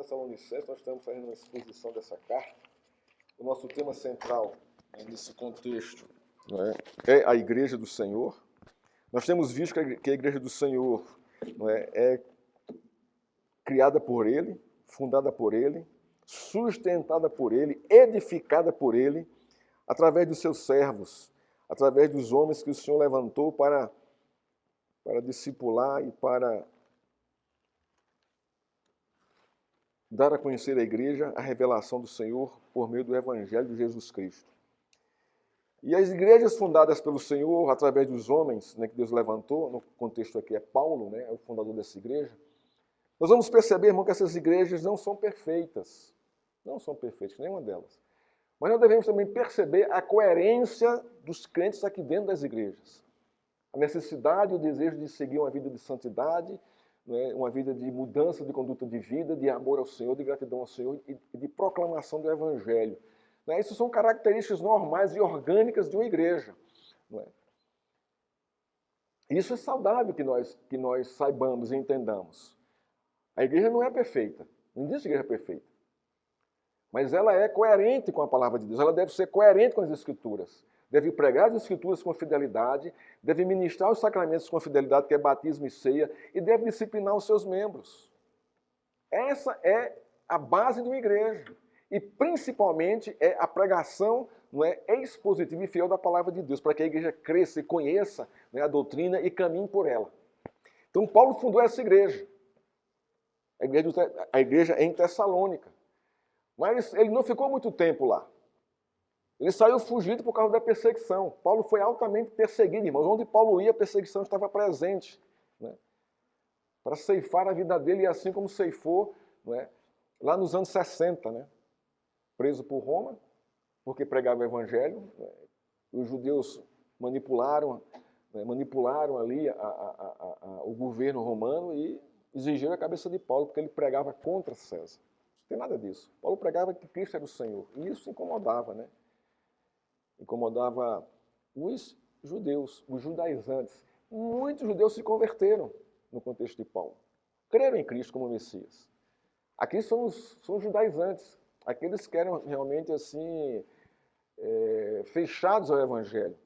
Tessalonicenses, nós estamos fazendo uma exposição dessa carta. O nosso tema central nesse contexto, não é a Igreja do Senhor. Nós temos visto que a Igreja do Senhor é criada por Ele, fundada por Ele, sustentada por Ele, edificada por Ele, através dos seus servos, através dos homens que o Senhor levantou para discipular e para dar a conhecer à igreja a revelação do Senhor por meio do Evangelho de Jesus Cristo. E as igrejas fundadas pelo Senhor, através dos homens que Deus levantou, no contexto aqui é Paulo, é o fundador dessa igreja, nós vamos perceber, irmão, que essas igrejas não são perfeitas. Não são perfeitas, nenhuma delas. Mas nós devemos também perceber a coerência dos crentes aqui dentro das igrejas. A necessidade e o desejo de seguir uma vida de santidade, uma vida de mudança de conduta de vida, de amor ao Senhor, de gratidão ao Senhor e de proclamação do Evangelho. Isso são características normais e orgânicas de uma igreja. Isso é saudável que nós saibamos e entendamos. A igreja não é perfeita, não existe igreja perfeita. Mas ela é coerente com a palavra de Deus, ela deve ser coerente com as Escrituras. Deve pregar as Escrituras com fidelidade, deve ministrar os sacramentos com fidelidade, que é batismo e ceia, e deve disciplinar os seus membros. Essa é a base de uma igreja. E principalmente é a pregação expositiva e fiel da palavra de Deus, para que a igreja cresça e conheça a doutrina e caminhe por ela. Então Paulo fundou essa igreja. A igreja em Tessalônica. Mas ele não ficou muito tempo lá. Ele saiu fugido por causa da perseguição. Paulo foi altamente perseguido, irmãos. Onde Paulo ia, a perseguição estava presente. Para ceifar a vida dele, e assim como ceifou lá nos anos 60. Preso por Roma, porque pregava o Evangelho. Os judeus manipularam ali o governo romano e exigiram a cabeça de Paulo, porque ele pregava contra César. Não tem nada disso. Paulo pregava que Cristo era o Senhor. E isso incomodava, Incomodava os judeus, os judaizantes. Muitos judeus se converteram no contexto de Paulo. Creram em Cristo como Messias. Aqui são os judaizantes, aqueles que eram realmente fechados ao Evangelho.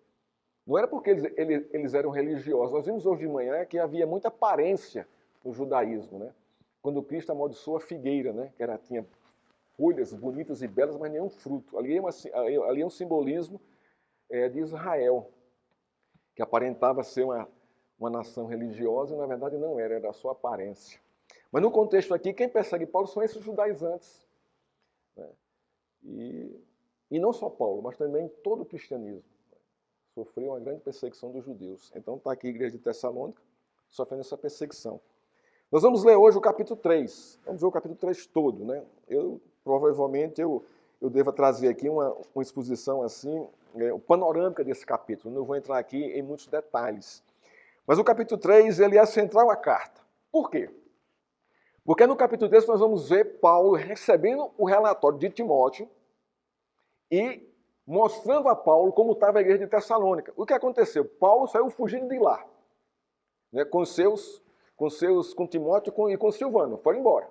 Não era porque eles eram religiosos. Nós vimos hoje de manhã que havia muita aparência no judaísmo, Quando Cristo amaldiçoou a figueira, que tinha folhas bonitas e belas, mas nenhum fruto. Ali é um simbolismo de Israel, que aparentava ser uma nação religiosa e, na verdade, não era só aparência. Mas no contexto aqui, quem persegue Paulo são esses judaizantes. E não só Paulo, mas também todo o cristianismo sofreu uma grande perseguição dos judeus. Então está aqui a igreja de Tessalônica sofrendo essa perseguição. Nós vamos ler hoje o capítulo 3. Vamos ver o capítulo 3 todo, Provavelmente eu devo trazer aqui uma exposição panorâmica desse capítulo. Não vou entrar aqui em muitos detalhes. Mas o capítulo 3, ele é central à carta. Por quê? Porque no capítulo 3 nós vamos ver Paulo recebendo o relatório de Timóteo e mostrando a Paulo como estava a igreja de Tessalônica. O que aconteceu? Paulo saiu fugindo de lá, com Timóteo e com Silvano. Foram embora,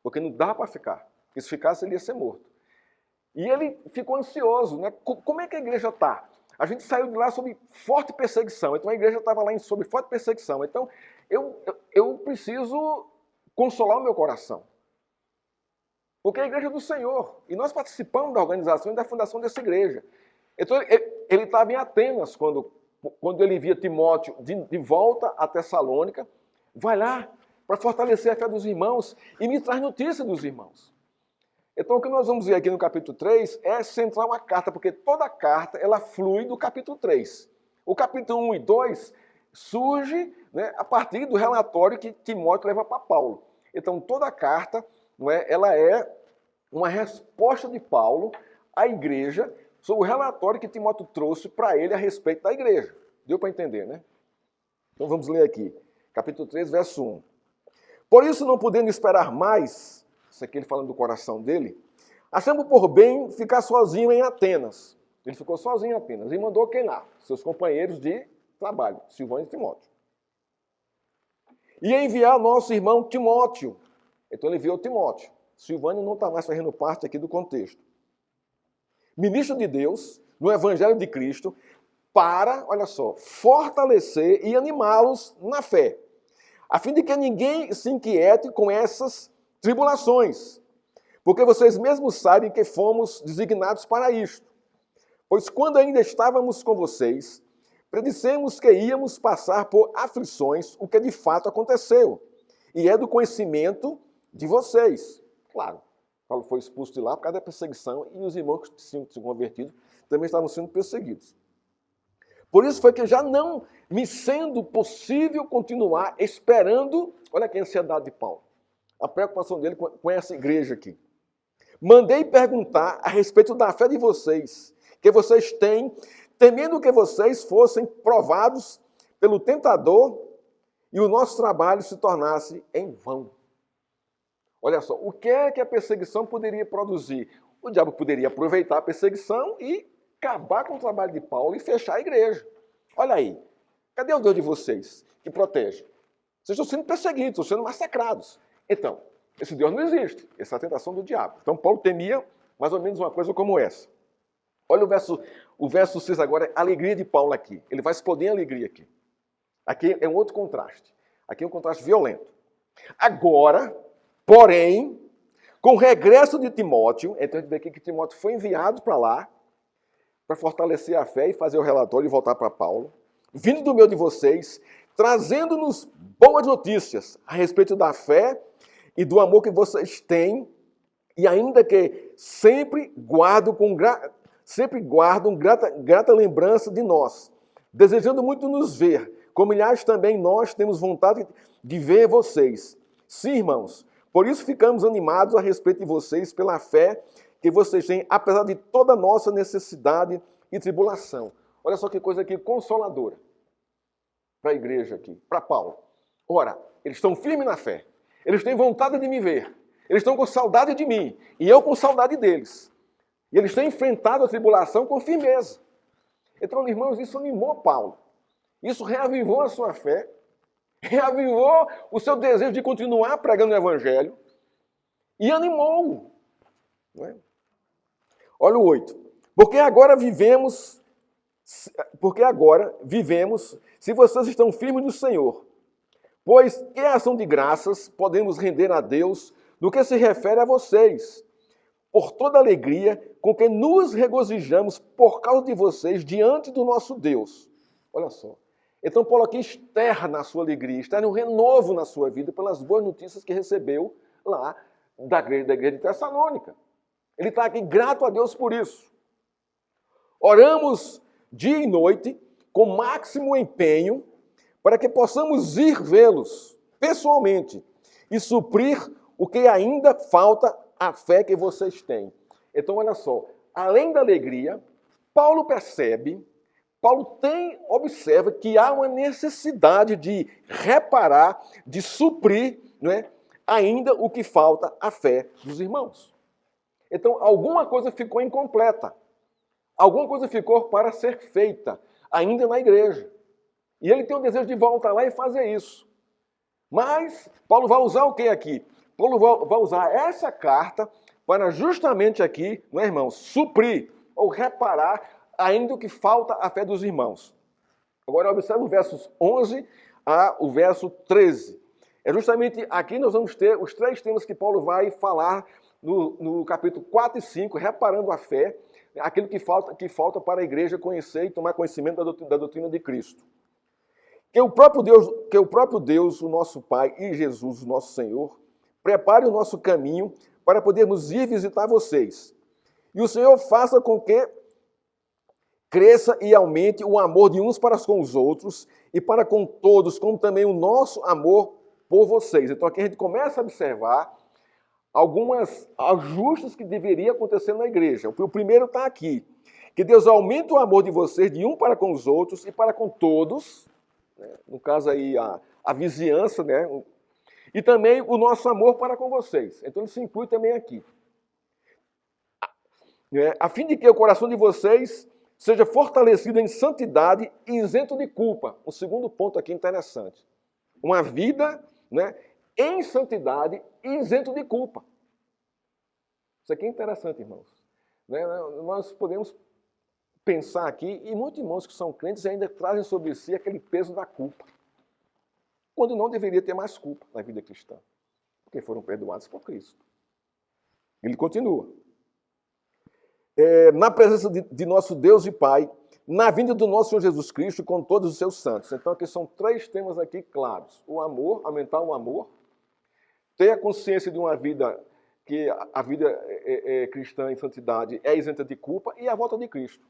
porque não dava para ficar. Porque se ficasse, ele ia ser morto. E ele ficou ansioso. Como é que a igreja está? A gente saiu de lá sob forte perseguição. Então a igreja estava lá sob forte perseguição. Então eu preciso consolar o meu coração. Porque é a igreja é do Senhor. E nós participamos da organização e da fundação dessa igreja. Então ele estava em Atenas quando ele envia Timóteo de volta a Tessalônica. Vai lá para fortalecer a fé dos irmãos e me traz notícia dos irmãos. Então o que nós vamos ver aqui no capítulo 3 é central a carta, porque toda a carta ela flui do capítulo 3. O capítulo 1 e 2 surge a partir do relatório que Timóteo leva para Paulo. Então toda a carta ela é uma resposta de Paulo à igreja sobre o relatório que Timóteo trouxe para ele a respeito da igreja. Deu para entender, Então vamos ler aqui. Capítulo 3, verso 1. Por isso, não podendo esperar mais, isso aqui ele falando do coração dele, achando por bem ficar sozinho em Atenas. Ele ficou sozinho em Atenas e mandou quem lá? Seus companheiros de trabalho, Silvano e Timóteo. E enviar nosso irmão Timóteo. Então ele enviou Timóteo. Silvânio não está mais fazendo parte aqui do contexto. Ministro de Deus, no Evangelho de Cristo, para, olha só, fortalecer e animá-los na fé, a fim de que ninguém se inquiete com essas tribulações, porque vocês mesmos sabem que fomos designados para isto. Pois quando ainda estávamos com vocês, predissemos que íamos passar por aflições, o que de fato aconteceu, e é do conhecimento de vocês. Claro, Paulo foi expulso de lá por causa da perseguição, e os irmãos que tinham se convertido também estavam sendo perseguidos. Por isso foi que já não me sendo possível continuar esperando, olha aqui a ansiedade de Paulo, a preocupação dele com essa igreja aqui. Mandei perguntar a respeito da fé de vocês, que vocês têm, temendo que vocês fossem provados pelo tentador e o nosso trabalho se tornasse em vão. Olha só, o que é que a perseguição poderia produzir? O diabo poderia aproveitar a perseguição e acabar com o trabalho de Paulo e fechar a igreja. Olha aí, cadê o Deus de vocês que protege? Vocês estão sendo perseguidos, estão sendo massacrados. Então, esse Deus não existe. Essa é a tentação do diabo. Então, Paulo temia mais ou menos uma coisa como essa. Olha o verso 6 agora, a alegria de Paulo aqui. Ele vai explodir em alegria aqui. Aqui é um outro contraste. Aqui é um contraste violento. Agora, porém, com o regresso de Timóteo, então a gente vê aqui que Timóteo foi enviado para lá, para fortalecer a fé e fazer o relatório e voltar para Paulo, vindo do meio de vocês, trazendo-nos boas notícias a respeito da fé e do amor que vocês têm, e ainda que sempre guardam grata lembrança de nós, desejando muito nos ver, como aliás também nós temos vontade de ver vocês. Sim, irmãos, por isso ficamos animados a respeito de vocês pela fé que vocês têm, apesar de toda a nossa necessidade e tribulação. Olha só que coisa aqui consoladora para a igreja aqui, para Paulo. Ora, eles estão firmes na fé, eles têm vontade de me ver, eles estão com saudade de mim, e eu com saudade deles. E eles têm enfrentado a tribulação com firmeza. Então, irmãos, isso animou Paulo. Isso reavivou a sua fé, reavivou o seu desejo de continuar pregando o Evangelho e animou-o. Não é? Olha o 8. Porque agora vivemos, se vocês estão firmes no Senhor. Pois que ação de graças podemos render a Deus no que se refere a vocês, por toda a alegria com que nos regozijamos por causa de vocês diante do nosso Deus. Olha só. Então Paulo aqui externa a sua alegria, externa um renovo na sua vida pelas boas notícias que recebeu lá da igreja de Tessalônica. Ele está aqui grato a Deus por isso. Oramos dia e noite com máximo empenho para que possamos ir vê-los pessoalmente e suprir o que ainda falta à fé que vocês têm. Então, olha só, além da alegria, Paulo observa que há uma necessidade de reparar, de suprir, não é, ainda o que falta à fé dos irmãos. Então, alguma coisa ficou incompleta. Alguma coisa ficou para ser feita, ainda na igreja. E ele tem o desejo de voltar lá e fazer isso. Mas, Paulo vai usar o que aqui? Paulo vai usar essa carta para justamente aqui, não é, irmãos, suprir ou reparar ainda o que falta à fé dos irmãos. Agora, observe os versos 11 ao verso 13. É justamente aqui nós vamos ter os três temas que Paulo vai falar no capítulo 4 e 5, reparando a fé, aquilo que falta para a igreja conhecer e tomar conhecimento da doutrina de Cristo. Que o próprio Deus, o nosso Pai, e Jesus, o nosso Senhor, prepare o nosso caminho para podermos ir visitar vocês. E o Senhor faça com que cresça e aumente o amor de uns para com os outros e para com todos, como também o nosso amor por vocês. Então aqui a gente começa a observar alguns ajustes que deveriam acontecer na igreja. O primeiro está aqui, que Deus aumente o amor de vocês de um para com os outros e para com todos, né? No caso aí a vizinhança, né? E também o nosso amor para com vocês. Então ele se inclui também aqui. A fim de que o coração de vocês seja fortalecido em santidade e isento de culpa. O segundo ponto aqui interessante. Uma vida, né, em santidade e isento de culpa. Isso aqui é interessante, irmãos. Né? Nós podemos pensar aqui, e muitos irmãos que são crentes ainda trazem sobre si aquele peso da culpa, quando não deveria ter mais culpa na vida cristã, porque foram perdoados por Cristo. Ele continua. Na presença de nosso Deus e Pai, na vinda do nosso Senhor Jesus Cristo com todos os seus santos. Então aqui são 3 temas aqui claros. O amor, aumentar o amor, ter a consciência de uma vida, que a vida cristã em santidade é isenta de culpa, e a volta de Cristo.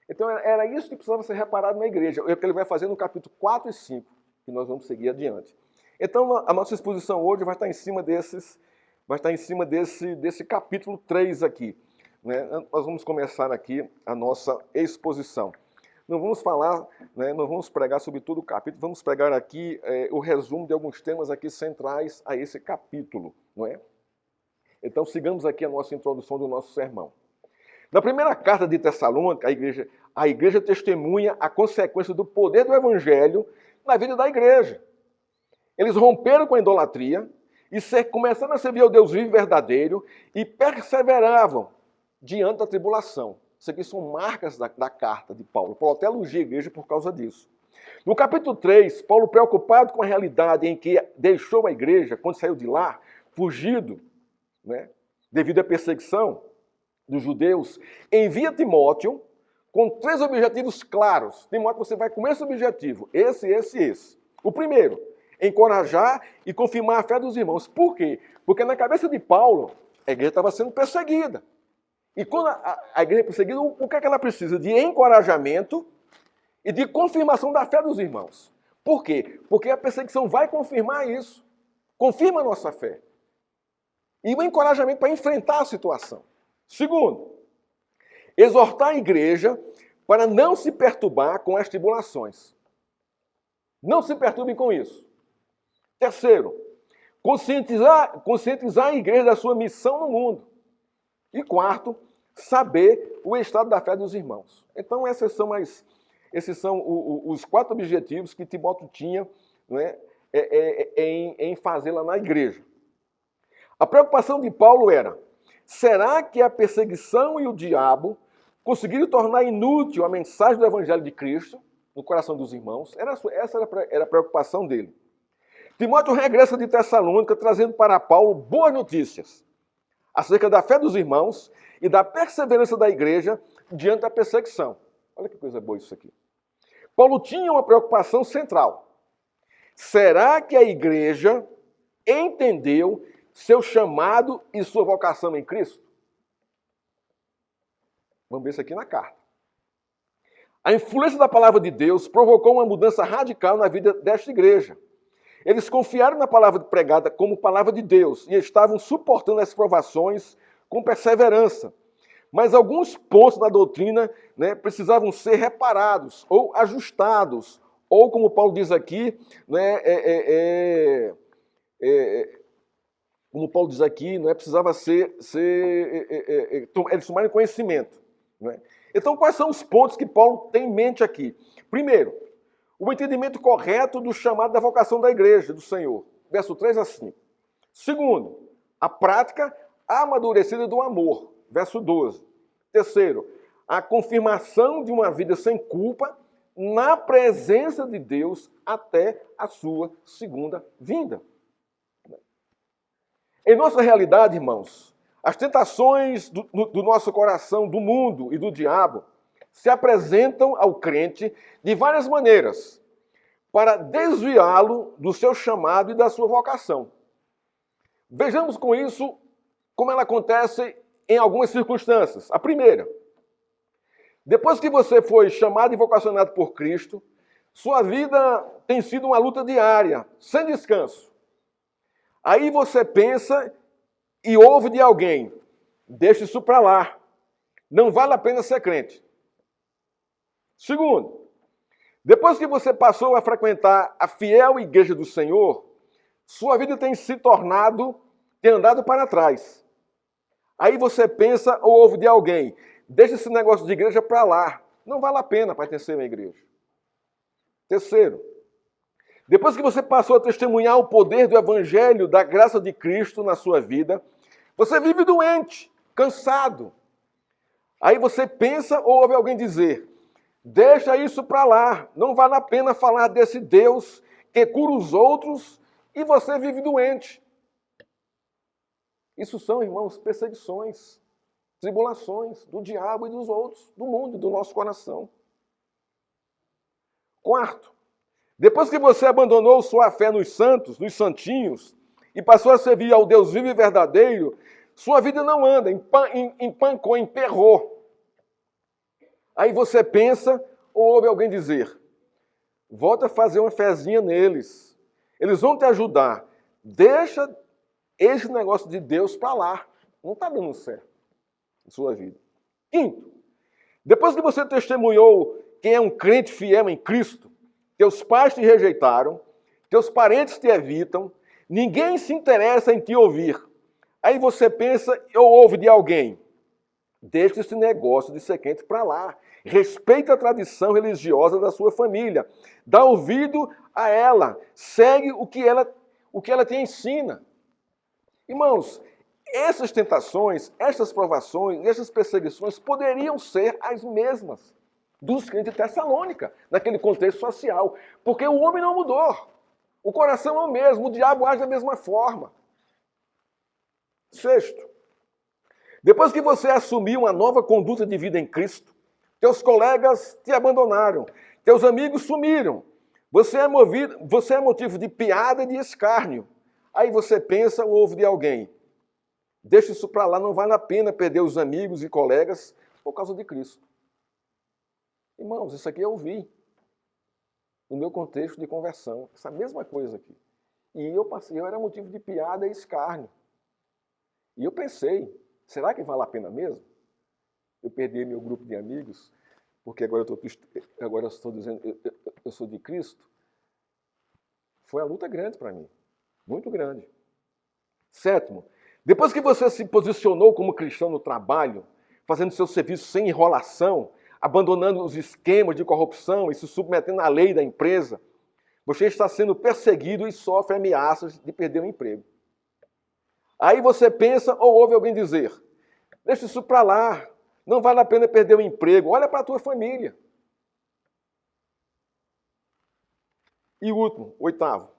Então era isso que precisava ser reparado na igreja, é o que ele vai fazer no capítulo 4 e 5, que nós vamos seguir adiante. Então a nossa exposição hoje vai estar em cima desse capítulo 3 aqui. Né? Nós vamos começar aqui a nossa exposição. Não vamos falar, né, não vamos pregar sobre todo o capítulo, vamos pegar aqui o resumo de alguns temas aqui centrais a esse capítulo. Não é? Então sigamos aqui a nossa introdução do nosso sermão. Na primeira carta de Tessalônica, a igreja testemunha a consequência do poder do evangelho na vida da igreja. Eles romperam com a idolatria e começaram a servir ao Deus vivo e verdadeiro e perseveravam diante da tribulação. Isso aqui são marcas da carta de Paulo. Paulo até elogia a igreja por causa disso. No capítulo 3, Paulo, preocupado com a realidade em que deixou a igreja, quando saiu de lá, fugido, né, devido à perseguição dos judeus, envia Timóteo com 3 objetivos claros. Timóteo, você vai com esse objetivo, esse. O primeiro, encorajar e confirmar a fé dos irmãos. Por quê? Porque na cabeça de Paulo, a igreja estava sendo perseguida. E quando a igreja é perseguida, o que é que ela precisa? De encorajamento e de confirmação da fé dos irmãos. Por quê? Porque a perseguição vai confirmar isso. Confirma a nossa fé. E o encorajamento para enfrentar a situação. Segundo, exortar a igreja para não se perturbar com as tribulações. Não se perturbem com isso. Terceiro, conscientizar a igreja da sua missão no mundo. E quarto, saber o estado da fé dos irmãos. Então, esses são os 4 objetivos que Timóteo tinha, não é, em fazê-la na igreja. A preocupação de Paulo era: será que a perseguição e o diabo conseguiram tornar inútil a mensagem do Evangelho de Cristo no coração dos irmãos? Essa era a preocupação dele. Timóteo regressa de Tessalônica trazendo para Paulo boas notícias acerca da fé dos irmãos e da perseverança da igreja diante da perseguição. Olha que coisa boa isso aqui. Paulo tinha uma preocupação central. Será que a igreja entendeu seu chamado e sua vocação em Cristo? Vamos ver isso aqui na carta. A influência da palavra de Deus provocou uma mudança radical na vida desta igreja. Eles confiaram na palavra pregada como palavra de Deus e estavam suportando as provações com perseverança. Mas alguns pontos da doutrina, né, precisavam ser reparados ou ajustados, ou como Paulo diz aqui, né, como Paulo diz aqui, não é, precisava eles tomarem conhecimento. Não é? Então, quais são os pontos que Paulo tem em mente aqui? Primeiro, o entendimento correto do chamado da vocação da igreja do Senhor, verso 3 a 5. Segundo, a prática amadurecida do amor, verso 12. Terceiro, a confirmação de uma vida sem culpa na presença de Deus até a sua segunda vinda. Em nossa realidade, irmãos, as tentações do nosso coração, do mundo e do diabo, se apresentam ao crente de várias maneiras para desviá-lo do seu chamado e da sua vocação. Vejamos com isso como ela acontece em algumas circunstâncias. A primeira, depois que você foi chamado e vocacionado por Cristo, sua vida tem sido uma luta diária, sem descanso. Aí você pensa e ouve de alguém: deixa isso para lá, não vale a pena ser crente. Segundo, depois que você passou a frequentar a fiel igreja do Senhor, sua vida tem andado para trás. Aí você pensa ou ouve de alguém: deixa esse negócio de igreja para lá, não vale a pena pertencer à igreja. Terceiro, depois que você passou a testemunhar o poder do Evangelho, da graça de Cristo na sua vida, você vive doente cansado. Aí você pensa ou ouve alguém dizer, deixa isso para lá, não vale a pena falar desse Deus que cura os outros e você vive doente. Isso são, irmãos, perseguições, tribulações do diabo e dos outros, do mundo, do nosso coração. Quarto, depois que você abandonou sua fé nos santos, nos santinhos, e passou a servir ao Deus vivo e verdadeiro, sua vida não anda, empancou, emperrou. Aí você pensa ou ouve alguém dizer, volta a fazer uma fezinha neles. Eles vão te ajudar. Deixa esse negócio de Deus para lá. Não está dando certo em sua vida. Quinto, depois que você testemunhou quem é um crente fiel em Cristo, teus pais te rejeitaram, teus parentes te evitam, ninguém se interessa em te ouvir. Aí você pensa ou ouve de alguém, deixa esse negócio de ser crente para lá. Respeita a tradição religiosa da sua família. Dá ouvido a ela. Segue o que ela te ensina. Irmãos, essas tentações, essas provações, essas perseguições poderiam ser as mesmas dos crentes de Tessalônica, naquele contexto social. Porque o homem não mudou. O coração é o mesmo, o diabo age da mesma forma. Sexto, depois que você assumiu uma nova conduta de vida em Cristo, teus colegas te abandonaram, teus amigos sumiram, você é motivo de piada e de escárnio. Aí você pensa ou ouve de alguém, deixa isso para lá, não vale a pena perder os amigos e colegas por causa de Cristo. Irmãos, isso aqui eu ouvi no meu contexto de conversão, essa mesma coisa aqui. E eu era motivo de piada e escárnio. E eu pensei, será que vale a pena mesmo? Eu perdi meu grupo de amigos, porque agora eu estou dizendo, eu sou de Cristo. Foi uma luta grande para mim, muito grande. Sétimo, depois que você se posicionou como cristão no trabalho, fazendo seu serviço sem enrolação, abandonando os esquemas de corrupção e se submetendo à lei da empresa, você está sendo perseguido e sofre ameaças de perder o emprego. Aí você pensa ou ouve alguém dizer, deixa isso para lá, não vale a pena perder o emprego, olha para a tua família. E último, oitavo,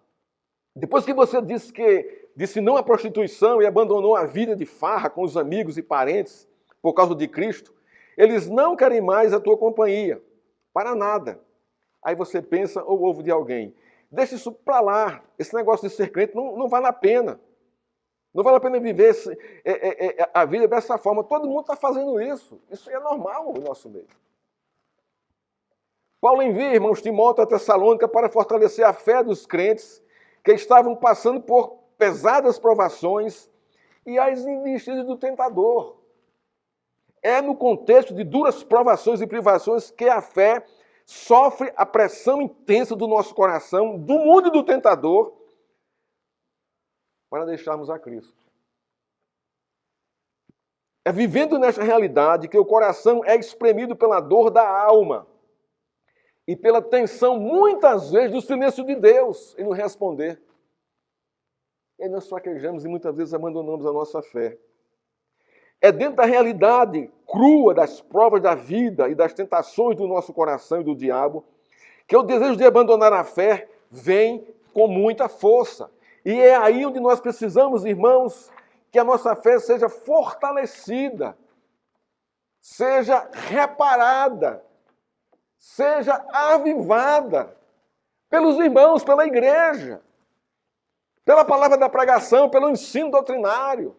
depois que você disse não à prostituição e abandonou a vida de farra com os amigos e parentes por causa de Cristo, eles não querem mais a tua companhia, para nada. Aí você pensa ou ouve de alguém, deixa isso para lá, esse negócio de ser crente não vale a pena. Não vale a pena viver a vida dessa forma. Todo mundo está fazendo isso. Isso é normal no nosso meio. Paulo envia, irmãos, Timóteo a Tessalônica para fortalecer a fé dos crentes que estavam passando por pesadas provações e as investidas do tentador. É no contexto de duras provações e privações que a fé sofre a pressão intensa do nosso coração, do mundo e do tentador, para deixarmos a Cristo. É vivendo nesta realidade que o coração é espremido pela dor da alma e pela tensão, muitas vezes, do silêncio de Deus em não responder. E nós fraquejamos e muitas vezes abandonamos a nossa fé. É dentro da realidade crua das provas da vida e das tentações do nosso coração e do diabo que o desejo de abandonar a fé vem com muita força. E é aí onde nós precisamos, irmãos, que a nossa fé seja fortalecida, seja reparada, seja avivada pelos irmãos, pela igreja, pela palavra da pregação, pelo ensino doutrinário.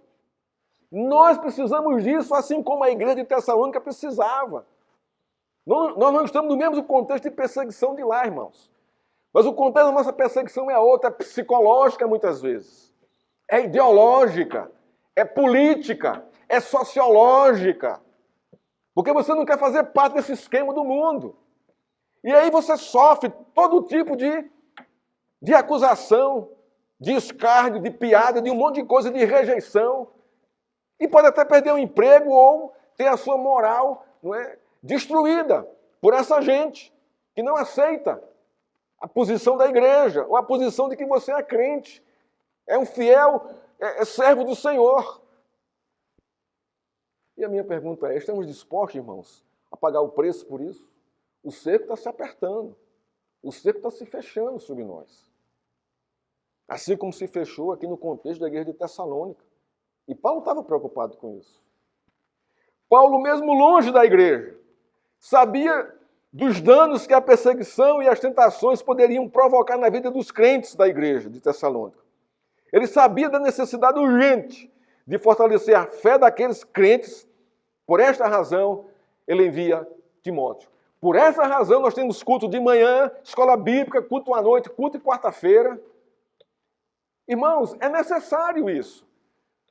Nós precisamos disso, assim como a igreja de Tessalônica precisava. Nós não estamos no mesmo contexto de perseguição de lá, irmãos. Mas o contexto da nossa perseguição é outra, é psicológica muitas vezes, é ideológica, é política, é sociológica. Porque você não quer fazer parte desse esquema do mundo. E aí você sofre todo tipo de acusação, de escárnio, de piada, de um monte de coisa, de rejeição. E pode até perder o emprego ou ter a sua moral, não é, destruída por essa gente que não aceita a posição da igreja, ou a posição de que você é crente, é um fiel servo do Senhor. E a minha pergunta é, estamos dispostos, irmãos, a pagar o preço por isso? O cerco está se apertando. O cerco está se fechando sobre nós. Assim como se fechou aqui no contexto da igreja de Tessalônica. E Paulo estava preocupado com isso. Paulo, mesmo longe da igreja, sabia dos danos que a perseguição e as tentações poderiam provocar na vida dos crentes da igreja de Tessalônica. Ele sabia da necessidade urgente de fortalecer a fé daqueles crentes. Por esta razão, ele envia Timóteo. Por essa razão, nós temos culto de manhã, escola bíblica, culto à noite, culto de quarta-feira. Irmãos, é necessário isso.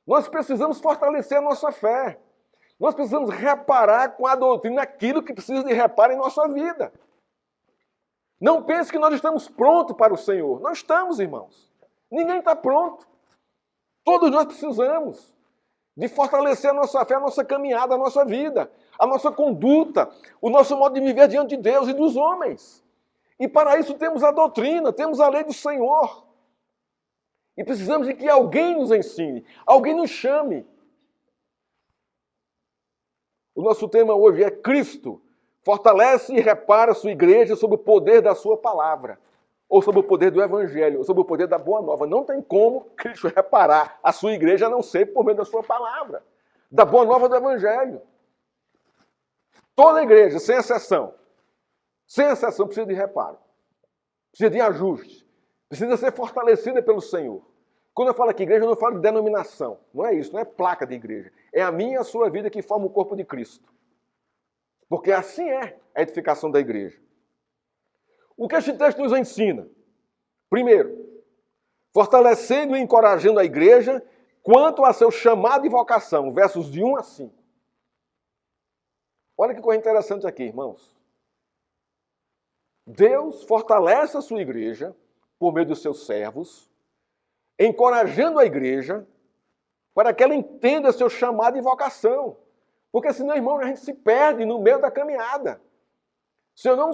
Nós precisamos fortalecer a nossa fé. Nós precisamos reparar com a doutrina aquilo que precisa de reparo em nossa vida. Não pense que nós estamos prontos para o Senhor. Não estamos, irmãos. Ninguém está pronto. Todos nós precisamos de fortalecer a nossa fé, a nossa caminhada, a nossa vida, a nossa conduta, o nosso modo de viver diante de Deus e dos homens. E para isso temos a doutrina, temos a lei do Senhor. E precisamos de que alguém nos ensine, alguém nos chame. O nosso tema hoje é Cristo fortalece e repara a sua igreja sob o poder da sua palavra, ou sob o poder do Evangelho, ou sob o poder da Boa Nova. Não tem como Cristo reparar a sua igreja a não ser por meio da sua palavra, da Boa Nova do Evangelho. Toda igreja, sem exceção, precisa de reparo, precisa de ajuste, precisa ser fortalecida pelo Senhor. Quando eu falo aqui igreja, eu não falo de denominação. Não é isso, não é placa de igreja. É a minha e a sua vida que forma o corpo de Cristo. Porque assim é a edificação da igreja. O que este texto nos ensina? Primeiro, fortalecendo e encorajando a igreja quanto a seu chamado e vocação. Versos de 1 a 5. Olha que coisa interessante aqui, irmãos. Deus fortalece a sua igreja por meio dos seus servos, encorajando a igreja para que ela entenda seu chamado e vocação. Porque senão, irmão, a gente se perde no meio da caminhada. Se eu não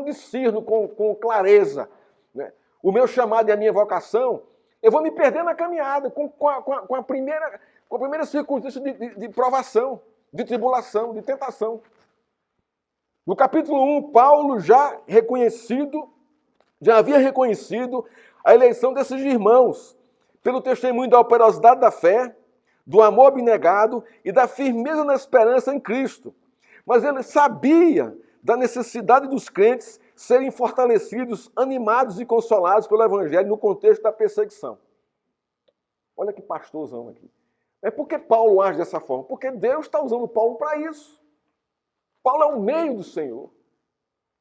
discerno com clareza, né, o meu chamado e a minha vocação, eu vou me perder na caminhada com a primeira circunstância de provação, de tribulação, de tentação. No capítulo 1, Paulo já havia reconhecido a eleição desses irmãos, pelo testemunho da operosidade da fé, do amor abnegado e da firmeza na esperança em Cristo. Mas ele sabia da necessidade dos crentes serem fortalecidos, animados e consolados pelo Evangelho no contexto da perseguição. Olha que pastorzão aqui. É porque Paulo age dessa forma? Porque Deus está usando Paulo para isso. Paulo é o meio do Senhor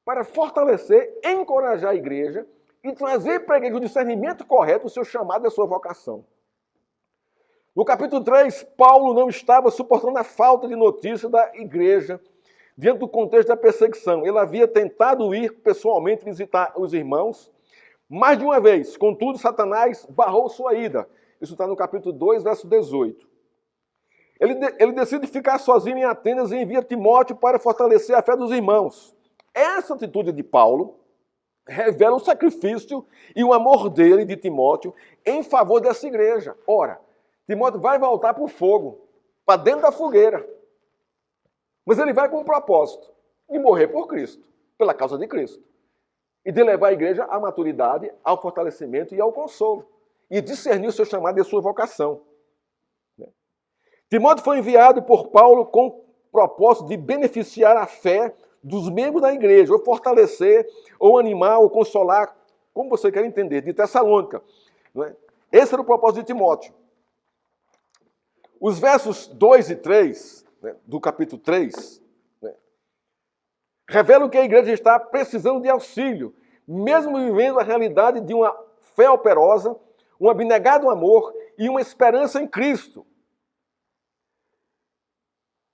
para fortalecer, encorajar a igreja e trazer para a igreja o discernimento correto do seu chamado e da sua vocação. No capítulo 3, Paulo não estava suportando a falta de notícia da igreja diante do contexto da perseguição. Ele havia tentado ir pessoalmente visitar os irmãos mais de uma vez. Contudo, Satanás barrou sua ida. Isso está no capítulo 2, verso 18. Ele decide ficar sozinho em Atenas e envia Timóteo para fortalecer a fé dos irmãos. Essa atitude de Paulo revela o sacrifício e o amor dele, de Timóteo, em favor dessa igreja. Ora, Timóteo vai voltar para o fogo, para dentro da fogueira. Mas ele vai com um propósito, de morrer por Cristo, pela causa de Cristo. E de levar a igreja à maturidade, ao fortalecimento e ao consolo. E discernir o seu chamado e a sua vocação. Timóteo foi enviado por Paulo com o propósito de beneficiar a fé dos membros da igreja, ou fortalecer, ou animar, ou consolar, como você quer entender, de Tessalônica. Não é? Esse era o propósito de Timóteo. Os versos 2 e 3, né, do capítulo 3, né, revelam que a igreja está precisando de auxílio, mesmo vivendo a realidade de uma fé operosa, um abnegado amor e uma esperança em Cristo.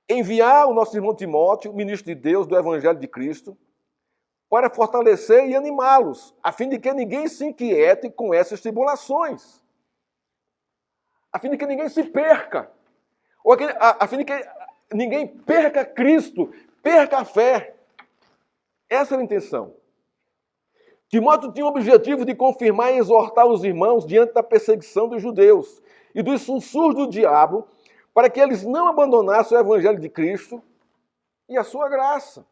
Enviar o nosso irmão Timóteo, ministro de Deus, do Evangelho de Cristo, para fortalecer e animá-los, a fim de que ninguém se inquiete com essas tribulações, a fim de que ninguém se perca, ou a fim de que ninguém perca Cristo, perca a fé. Essa era a intenção. Timóteo tinha o objetivo de confirmar e exortar os irmãos diante da perseguição dos judeus e dos sussurros do diabo, para que eles não abandonassem o evangelho de Cristo e a sua graça.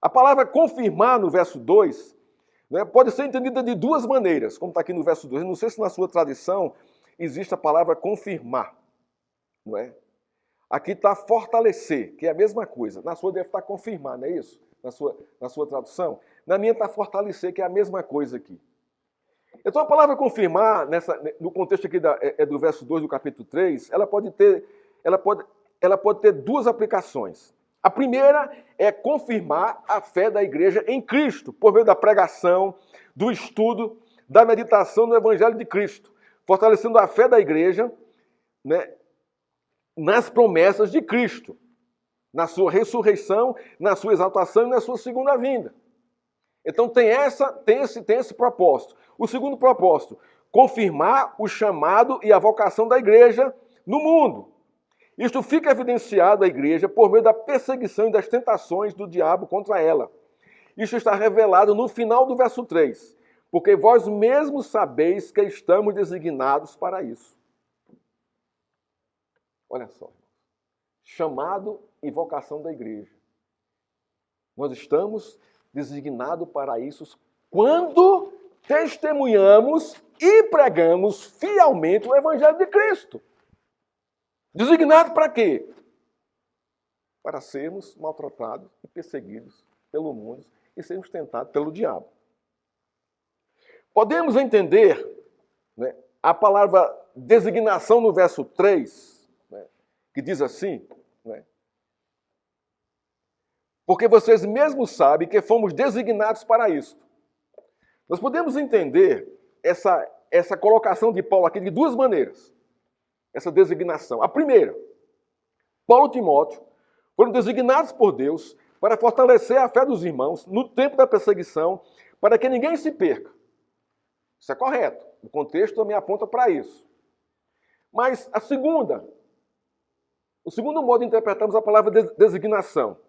A palavra confirmar no verso 2, né, pode ser entendida de duas maneiras, como está aqui no verso 2. Eu não sei se na sua tradição existe a palavra confirmar. Não é? Aqui está fortalecer, que é a mesma coisa. Na sua deve estar confirmar, não é isso? Na sua tradução. Na minha está fortalecer, que é a mesma coisa aqui. Então a palavra confirmar, no contexto aqui do verso 2 do capítulo 3, ela pode ter duas aplicações. A primeira é confirmar a fé da igreja em Cristo, por meio da pregação, do estudo, da meditação no Evangelho de Cristo, fortalecendo a fé da igreja, né, nas promessas de Cristo, na sua ressurreição, na sua exaltação e na sua segunda vinda. Então tem esse propósito. O segundo propósito, confirmar o chamado e a vocação da igreja no mundo. Isto fica evidenciado à igreja por meio da perseguição e das tentações do diabo contra ela. Isso está revelado no final do verso 3. Porque vós mesmos sabeis que estamos designados para isso. Olha só. Chamado e vocação da igreja. Nós estamos designados para isso quando testemunhamos e pregamos fielmente o Evangelho de Cristo. Designado para quê? Para sermos maltratados e perseguidos pelo mundo e sermos tentados pelo diabo. Podemos entender, né, a palavra designação no verso 3, né, que diz assim, né, porque vocês mesmos sabem que fomos designados para isso. Nós podemos entender essa colocação de Paulo aqui de duas maneiras. Essa designação. A primeira, Paulo e Timóteo foram designados por Deus para fortalecer a fé dos irmãos no tempo da perseguição, para que ninguém se perca. Isso é correto. O contexto também aponta para isso. Mas o segundo modo de interpretarmos a palavra designação.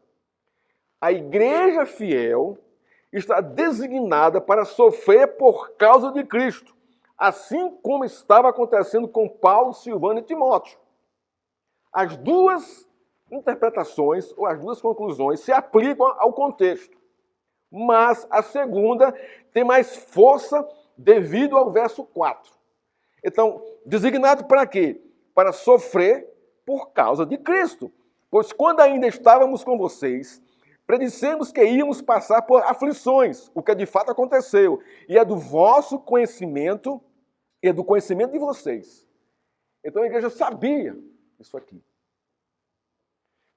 A igreja fiel está designada para sofrer por causa de Cristo, assim como estava acontecendo com Paulo, Silvano e Timóteo. As duas interpretações, ou as duas conclusões, se aplicam ao contexto. Mas a segunda tem mais força devido ao verso 4. Então, designado para quê? Para sofrer por causa de Cristo. Pois quando ainda estávamos com vocês, predissemos que íamos passar por aflições, o que de fato aconteceu, e é do vosso conhecimento e é do conhecimento de vocês. Então a igreja sabia isso aqui.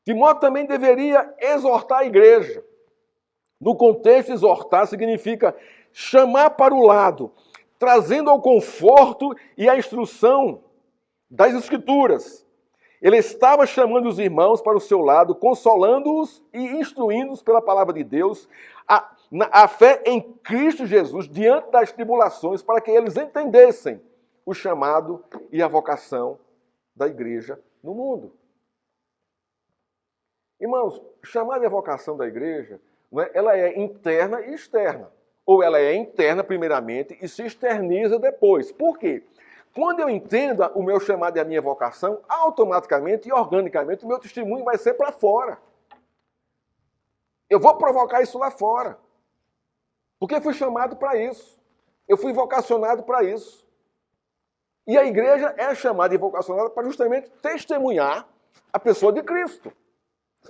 Timóteo também deveria exortar a igreja. No contexto, exortar significa chamar para o lado, trazendo ao conforto e à instrução das Escrituras. Ele estava chamando os irmãos para o seu lado, consolando-os e instruindo-os pela palavra de Deus, a fé em Cristo Jesus diante das tribulações, para que eles entendessem o chamado e a vocação da igreja no mundo. Irmãos, o chamado e a vocação da igreja, ela é interna e externa. Ou ela é interna primeiramente e se externiza depois. Por quê? Quando eu entendo o meu chamado e a minha vocação, automaticamente e organicamente o meu testemunho vai ser para fora. Eu vou provocar isso lá fora. Porque eu fui chamado para isso. Eu fui vocacionado para isso. E a igreja é chamada e vocacionada para justamente testemunhar a pessoa de Cristo.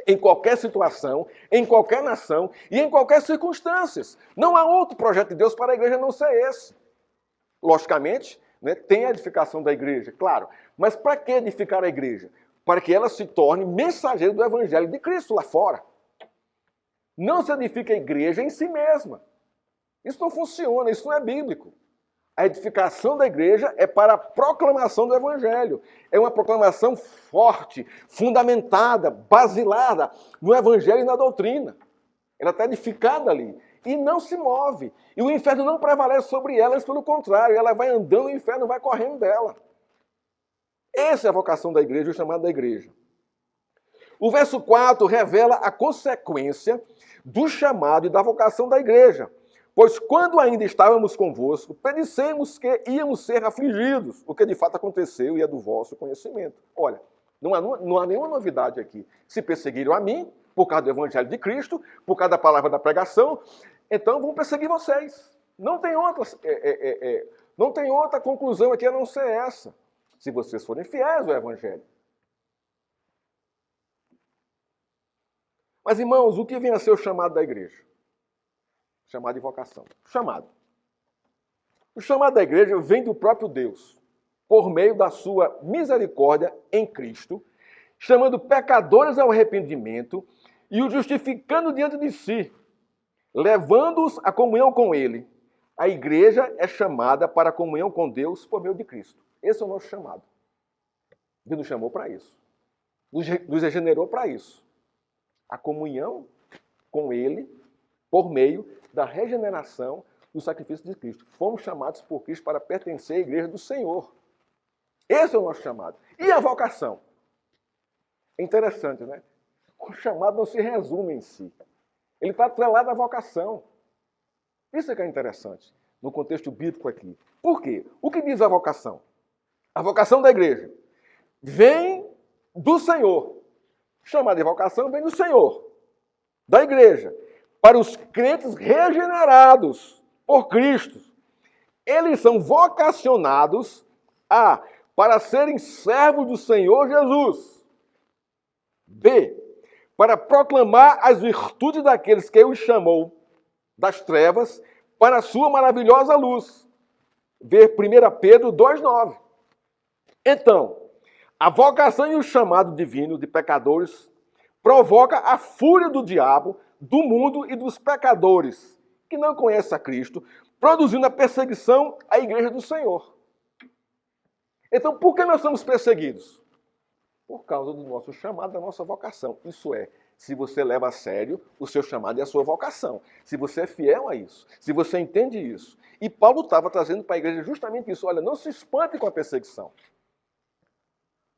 Em qualquer situação, em qualquer nação e em qualquer circunstância. Não há outro projeto de Deus para a igreja a não ser esse. Logicamente, tem a edificação da igreja, claro. Mas para que edificar a igreja? Para que ela se torne mensageira do evangelho de Cristo lá fora. Não se edifica a igreja em si mesma. Isso não funciona, isso não é bíblico. A edificação da igreja é para a proclamação do evangelho. É uma proclamação forte, fundamentada, basilada no evangelho e na doutrina. Ela está edificada ali. E não se move. E o inferno não prevalece sobre ela, mas pelo contrário, ela vai andando, o inferno vai correndo dela. Essa é a vocação da igreja, o chamado da igreja. O verso 4 revela a consequência do chamado e da vocação da igreja. Pois quando ainda estávamos convosco, predissemos que íamos ser afligidos, o que de fato aconteceu e é do vosso conhecimento. Olha, não há nenhuma novidade aqui. Se perseguiram a mim, por causa do Evangelho de Cristo, por causa da palavra da pregação, então vão perseguir vocês. Não tem outra conclusão aqui a não ser essa. Se vocês forem fiéis ao Evangelho. Mas, irmãos, o que vem a ser o chamado da igreja? Chamado de vocação. Chamado. O chamado da igreja vem do próprio Deus, por meio da sua misericórdia em Cristo, chamando pecadores ao arrependimento e os justificando diante de si, levando-os à comunhão com Ele. A igreja é chamada para a comunhão com Deus por meio de Cristo. Esse é o nosso chamado. Deus nos chamou para isso. Nos regenerou para isso. A comunhão com Ele por meio da regeneração do sacrifício de Cristo. Fomos chamados por Cristo para pertencer à igreja do Senhor. Esse é o nosso chamado. E a vocação? É interessante, né? O chamado não se resume em si. Ele está atrelado à vocação. Isso é que é interessante, no contexto bíblico aqui. Por quê? O que diz a vocação? A vocação da igreja vem do Senhor. Chamada de vocação vem do Senhor, da igreja, para os crentes regenerados por Cristo. Eles são vocacionados para serem servos do Senhor Jesus. B, para proclamar as virtudes daqueles que Ele chamou das trevas para a sua maravilhosa luz. Ver 1 Pedro 2,9. Então, a vocação e o chamado divino de pecadores provoca a fúria do diabo, do mundo e dos pecadores que não conhecem a Cristo, produzindo a perseguição à igreja do Senhor. Então, por que nós somos perseguidos? Por causa do nosso chamado, da nossa vocação. Isso é, se você leva a sério o seu chamado e a sua vocação. Se você é fiel a isso. Se você entende isso. E Paulo estava trazendo para a igreja justamente isso. Olha, não se espante com a perseguição.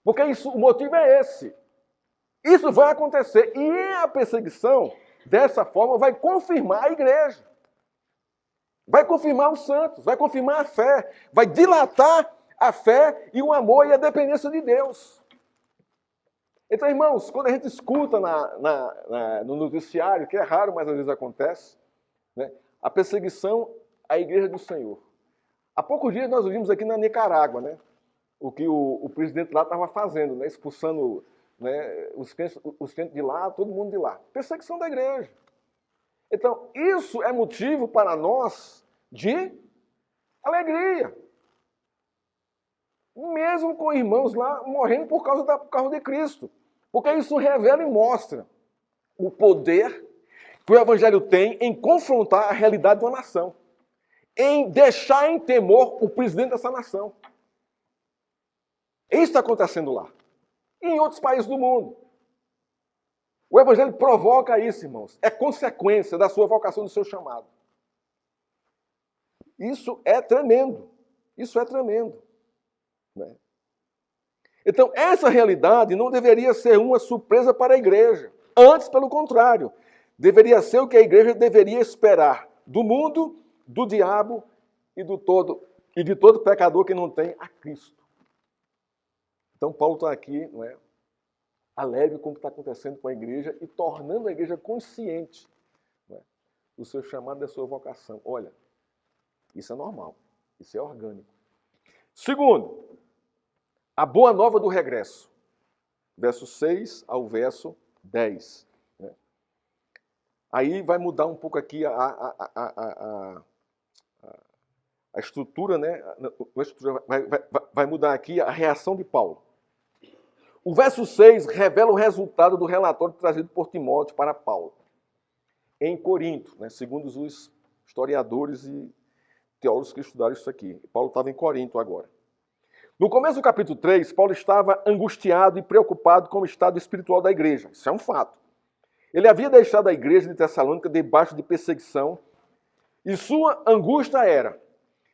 Porque o motivo é esse. Isso vai acontecer. E a perseguição, dessa forma, vai confirmar a igreja. Vai confirmar os santos. Vai confirmar a fé. Vai dilatar a fé e o amor e a dependência de Deus. Então, irmãos, quando a gente escuta no noticiário, que é raro, mas às vezes acontece, né, a perseguição à igreja do Senhor. Há poucos dias nós vimos aqui na Nicarágua, né, o que o presidente lá estava fazendo, né, expulsando, né, os crentes de lá, todo mundo de lá. Perseguição da igreja. Então, isso é motivo para nós de alegria. Mesmo com irmãos lá morrendo por causa de Cristo. Porque isso revela e mostra o poder que o Evangelho tem em confrontar a realidade de uma nação. Em deixar em temor o presidente dessa nação. Isso está acontecendo lá. E em outros países do mundo. O Evangelho provoca isso, irmãos. É consequência da sua vocação, do seu chamado. Isso é tremendo. Isso é tremendo. Né? Então, essa realidade não deveria ser uma surpresa para a igreja. Antes, pelo contrário, deveria ser o que a igreja deveria esperar do mundo, do diabo e de todo pecador que não tem a Cristo. Então, Paulo está aqui, não é, alegre com o que está acontecendo com a igreja e tornando a igreja consciente, não é, do seu chamado, da sua vocação. Olha, isso é normal, isso é orgânico. Segundo, a boa nova do regresso. Verso 6 ao verso 10. Né? Aí vai mudar um pouco aqui a estrutura, né? Vai mudar aqui a reação de Paulo. O verso 6 revela o resultado do relatório trazido por Timóteo para Paulo. Em Corinto, né? Segundo os historiadores e teólogos que estudaram isso aqui. Paulo estava em Corinto agora. No começo do capítulo 3, Paulo estava angustiado e preocupado com o estado espiritual da igreja. Isso é um fato. Ele havia deixado a igreja de Tessalônica debaixo de perseguição e sua angústia era: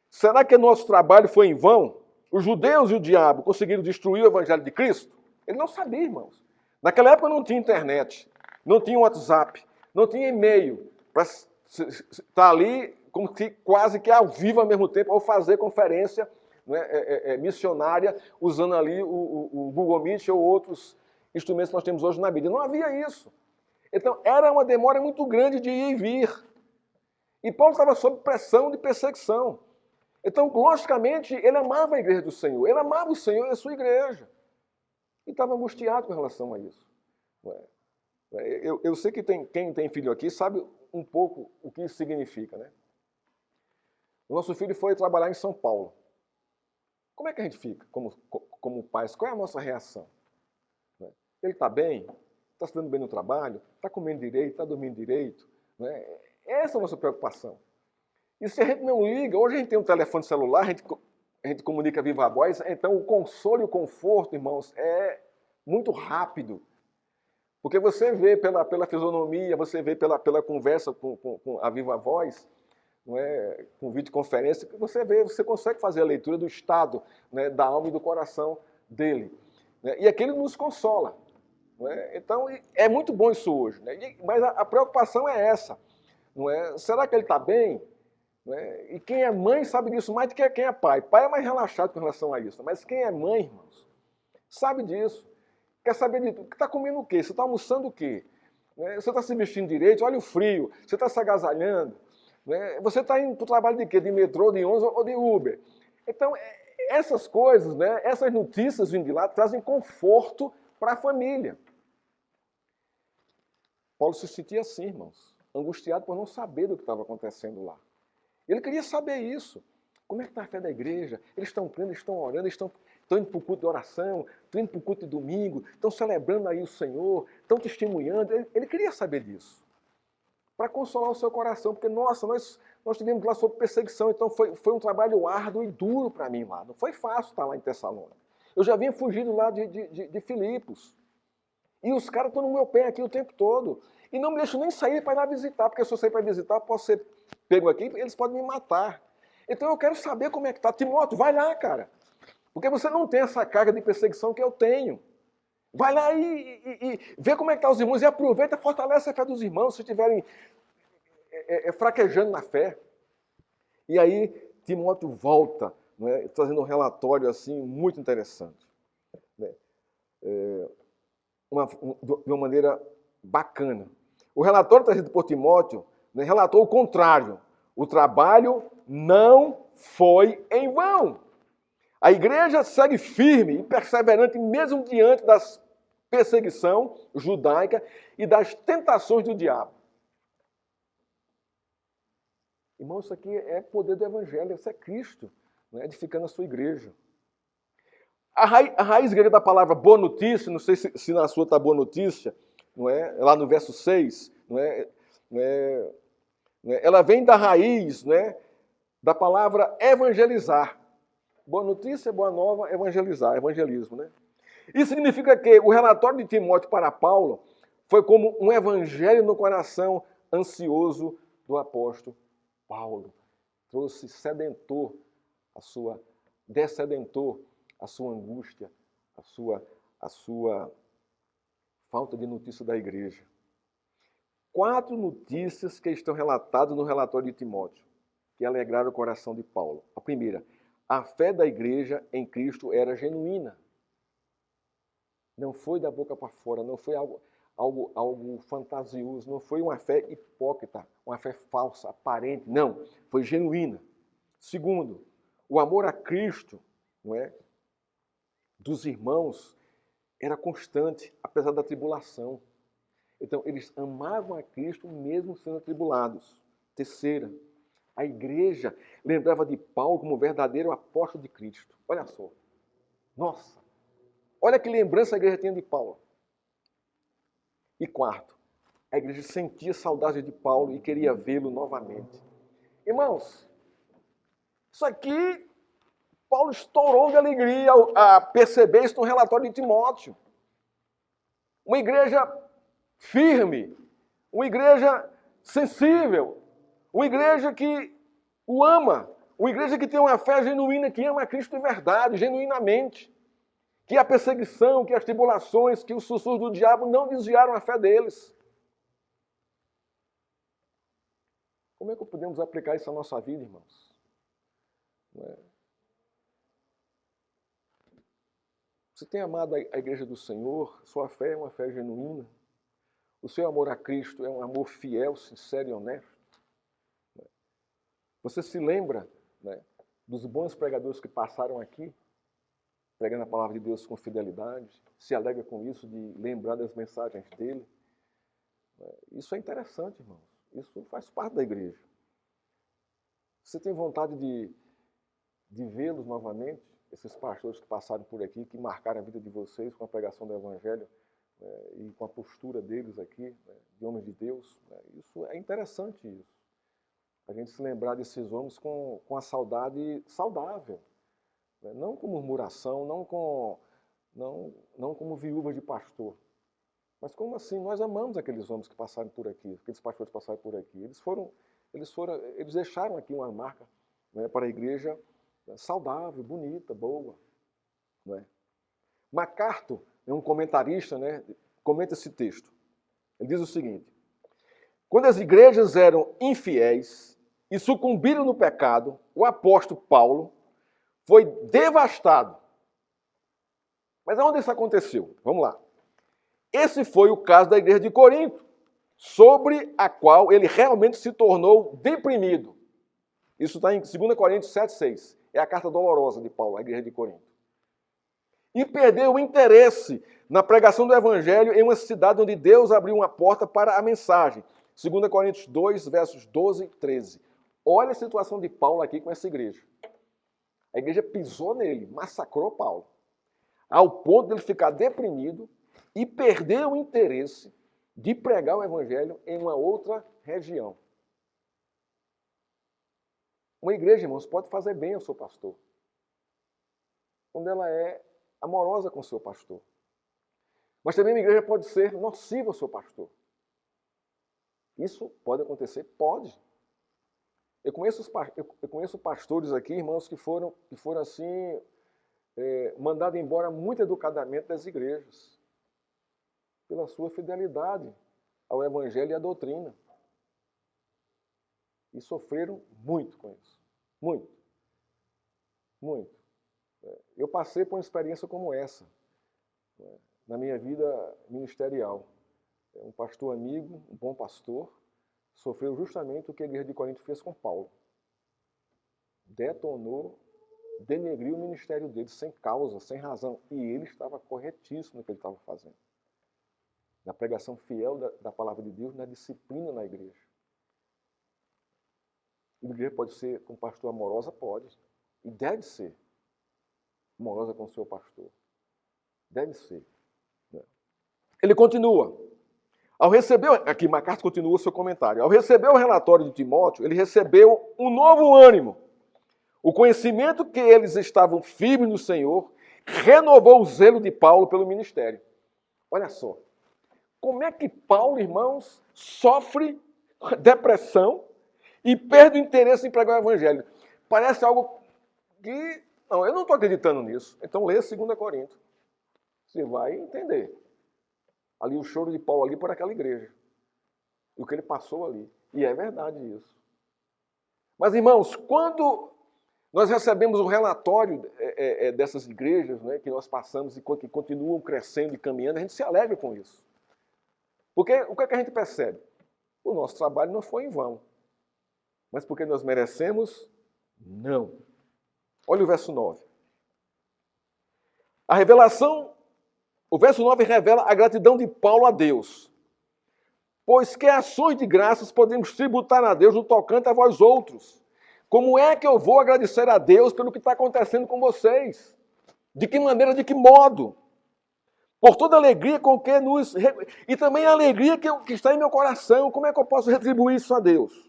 será que nosso trabalho foi em vão? Os judeus e o diabo conseguiram destruir o evangelho de Cristo? Ele não sabia, irmãos. Naquela época não tinha internet, não tinha WhatsApp, não tinha e-mail para estar ali como que quase que ao vivo ao mesmo tempo, ao fazer conferência, né, missionária, usando ali o Google Meet ou outros instrumentos que nós temos hoje na Bíblia. Não havia isso. Então, era uma demora muito grande de ir e vir. E Paulo estava sob pressão de perseguição. Então, logicamente, ele amava a igreja do Senhor. Ele amava o Senhor e a sua igreja. E estava angustiado com relação a isso. Eu sei que quem tem filho aqui sabe um pouco o que isso significa, né? O nosso filho foi trabalhar em São Paulo. Como é que a gente fica como pais? Qual é a nossa reação? Ele está bem? Está se dando bem no trabalho? Está comendo direito? Está dormindo direito? Né? Essa é a nossa preocupação. E se a gente não liga, hoje a gente tem um telefone celular, a gente comunica viva voz, então o consolo e o conforto, irmãos, é muito rápido. Porque você vê pela fisionomia, você vê pela conversa com a viva voz, não é? Com videoconferência, você consegue fazer a leitura do estado, né, da alma e do coração dele. Né? E aquele nos consola. Não é? Então, é muito bom isso hoje. Né? Mas a preocupação é essa. Não é? Será que ele está bem? Não é? E quem é mãe sabe disso mais do que quem é pai. Pai é mais relaxado com relação a isso. Mas quem é mãe, irmãos, sabe disso. Quer saber de tudo. Está comendo o quê? Você está almoçando o quê? Você está se vestindo direito? Olha o frio. Você está se agasalhando? Você está indo para o trabalho de quê? De metrô, de ônibus ou de Uber? Então, essas coisas, né, essas notícias vindo de lá, trazem conforto para a família. Paulo se sentia assim, irmãos, angustiado por não saber do que estava acontecendo lá. Ele queria saber isso. Como é que está a fé da igreja? Eles estão crendo, eles estão orando, estão indo para o culto de oração, estão indo para o culto de domingo, estão celebrando aí o Senhor, estão testemunhando. Ele queria saber disso. Para consolar o seu coração, porque, nossa, nós tivemos lá sob perseguição, então foi um trabalho árduo e duro para mim lá. Não foi fácil estar lá em Tessalônica. Eu já vinha fugindo lá de Filipos. E os caras estão no meu pé aqui o tempo todo. E não me deixam nem sair para ir lá visitar, porque se eu sair para visitar, eu posso ser pego aqui, eles podem me matar. Então eu quero saber como é que está. Timóteo, vai lá, cara. Porque você não tem essa carga de perseguição que eu tenho. Vai lá e vê como é que estão os irmãos e aproveita e fortalece a fé dos irmãos se estiverem fraquejando na fé. E aí Timóteo volta, né, trazendo um relatório assim, muito interessante. Né, de uma maneira bacana. O relatório trazido por Timóteo, né, relatou o contrário. O trabalho não foi em vão. A igreja segue firme e perseverante mesmo diante das perseguição judaica e das tentações do diabo. Irmão, isso aqui é poder do evangelho, isso é Cristo, né, edificando a sua igreja. A raiz grega da palavra boa notícia, não sei se na sua está boa notícia, não é? Lá no verso 6, não é? Ela vem da raiz, né, da palavra evangelizar. Boa notícia, boa nova, evangelizar, evangelismo, né? Isso significa que o relatório de Timóteo para Paulo foi como um evangelho no coração ansioso do apóstolo Paulo. Trouxe descedentou a sua angústia, a sua falta de notícia da igreja. 4 notícias que estão relatadas no relatório de Timóteo, que alegraram o coração de Paulo. A primeira, a fé da igreja em Cristo era genuína. Não foi da boca para fora, não foi algo fantasioso, não foi uma fé hipócrita, uma fé falsa, aparente, não, foi genuína. Segundo, o amor a Cristo, não é, dos irmãos era constante, apesar da tribulação. Então, eles amavam a Cristo mesmo sendo atribulados. Terceira, a igreja lembrava de Paulo como verdadeiro apóstolo de Cristo. Olha só. Nossa! Olha que lembrança a igreja tinha de Paulo. E quarto, a igreja sentia saudade de Paulo e queria vê-lo novamente. Irmãos, isso aqui, Paulo estourou de alegria a perceber isso no relatório de Timóteo. Uma igreja firme, uma igreja sensível, uma igreja que o ama, uma igreja que tem uma fé genuína, que ama a Cristo de verdade, genuinamente. Que a perseguição, que as tribulações, que os sussurros do diabo não desviaram a fé deles. Como é que podemos aplicar isso à nossa vida, irmãos? Não é? Você tem amado a igreja do Senhor? Sua fé é uma fé genuína? O seu amor a Cristo é um amor fiel, sincero e honesto? Você se lembra, né, dos bons pregadores que passaram aqui, pregando a palavra de Deus com fidelidade? Se alegra com isso, de lembrar das mensagens dele? Isso é interessante, irmãos. Isso faz parte da igreja. Você tem vontade de vê-los novamente? Esses pastores que passaram por aqui, que marcaram a vida de vocês com a pregação do Evangelho, e com a postura deles aqui, de homens de Deus. Isso é interessante, isso. A gente se lembrar desses homens com a saudade saudável. Não com murmuração, não como viúvas de pastor. Mas como assim? Nós amamos aqueles homens que passaram por aqui, aqueles pastores que passaram por aqui. Eles deixaram aqui uma marca, né, para a igreja saudável, bonita, boa. Não é? MacArthur, um comentarista, né, comenta esse texto. Ele diz o seguinte: quando as igrejas eram infiéis e sucumbiram no pecado, o apóstolo Paulo foi devastado. Mas aonde isso aconteceu? Vamos lá. Esse foi o caso da igreja de Corinto, sobre a qual ele realmente se tornou deprimido. Isso está em 2 Coríntios 7,6. É a carta dolorosa de Paulo à igreja de Corinto. E perdeu o interesse na pregação do Evangelho em uma cidade onde Deus abriu uma porta para a mensagem. 2 Coríntios 2, versos 12 e 13. Olha a situação de Paulo aqui com essa igreja. A igreja pisou nele, massacrou Paulo, ao ponto de ele ficar deprimido e perder o interesse de pregar o Evangelho em uma outra região. Uma igreja, irmãos, pode fazer bem ao seu pastor, quando ela é amorosa com o seu pastor. Mas também uma igreja pode ser nociva ao seu pastor. Isso pode acontecer? Pode. Eu conheço pastores aqui, irmãos, que foram assim, mandados embora muito educadamente das igrejas, pela sua fidelidade ao Evangelho e à doutrina. E sofreram muito com isso. Muito. Muito. Eu passei por uma experiência como essa, na minha vida ministerial. Um pastor amigo, um bom pastor, sofreu justamente o que a igreja de Corinto fez com Paulo. Detonou, denegriu o ministério dele sem causa, sem razão. E ele estava corretíssimo no que ele estava fazendo. Na pregação fiel da palavra de Deus, na disciplina na igreja. E a igreja pode ser com pastor amorosa? Pode. E deve ser amorosa com o seu pastor. Deve ser. Ele continua. Ao receber, aqui MacArthur continua o seu comentário. Ao receber o relatório de Timóteo, ele recebeu um novo ânimo. O conhecimento que eles estavam firmes no Senhor renovou o zelo de Paulo pelo ministério. Olha só. Como é que Paulo, irmãos, sofre depressão e perde o interesse em pregar o Evangelho? Parece algo que... Não, eu não estou acreditando nisso. Então lê 2 Coríntios. Você vai entender. Ali o choro de Paulo ali por aquela igreja. O que ele passou ali. E é verdade isso. Mas, irmãos, quando nós recebemos o relatório dessas igrejas, né, que nós passamos e que continuam crescendo e caminhando, a gente se alegra com isso. Porque o que é que a gente percebe? O nosso trabalho não foi em vão. Mas porque nós merecemos? Não. Olha o verso 9. A revelação, o verso 9 revela a gratidão de Paulo a Deus. Pois que ações de graças podemos tributar a Deus no tocante a vós outros? Como é que eu vou agradecer a Deus pelo que está acontecendo com vocês? De que maneira, de que modo? Por toda a alegria com que nos... E também a alegria que está em meu coração. Como é que eu posso retribuir isso a Deus?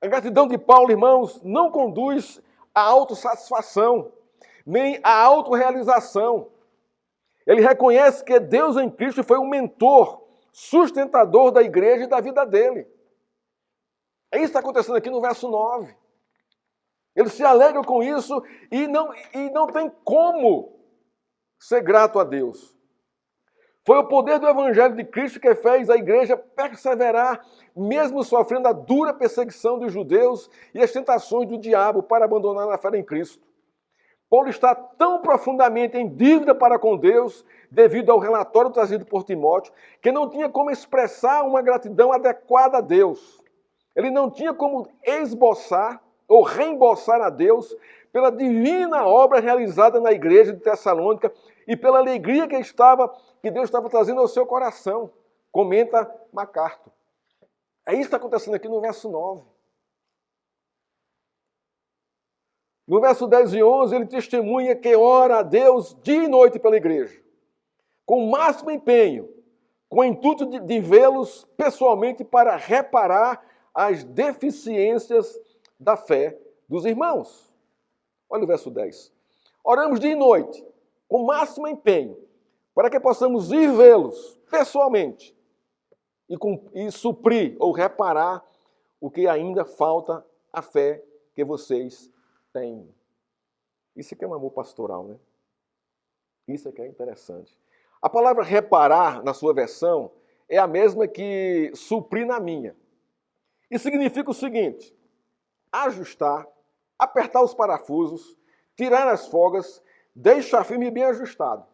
A gratidão de Paulo, irmãos, não conduz à autossatisfação, nem à autorrealização. Ele reconhece que Deus em Cristo foi um mentor, sustentador da igreja e da vida dele. É isso que está acontecendo aqui no verso 9. Ele se alegra com isso e não tem como ser grato a Deus. Foi o poder do Evangelho de Cristo que fez a igreja perseverar, mesmo sofrendo a dura perseguição dos judeus e as tentações do diabo para abandonar a fé em Cristo. Paulo está tão profundamente em dívida para com Deus, devido ao relatório trazido por Timóteo, que não tinha como expressar uma gratidão adequada a Deus. Ele não tinha como esboçar ou reembolsar a Deus pela divina obra realizada na igreja de Tessalônica e pela alegria que Deus estava trazendo ao seu coração. Comenta MacArthur. É isso que está acontecendo aqui no verso 9. No verso 10 e 11, ele testemunha que ora a Deus dia e noite pela igreja, com o máximo empenho, com o intuito de vê-los pessoalmente para reparar as deficiências da fé dos irmãos. Olha o verso 10. Oramos dia e noite, com o máximo empenho, para que possamos ir vê-los pessoalmente e suprir ou reparar o que ainda falta à fé que vocês têm. Isso aqui é um amor pastoral, né? Isso aqui é interessante. A palavra reparar, na sua versão, é a mesma que suprir na minha. E significa o seguinte: ajustar, apertar os parafusos, tirar as folgas, deixar firme e bem ajustado.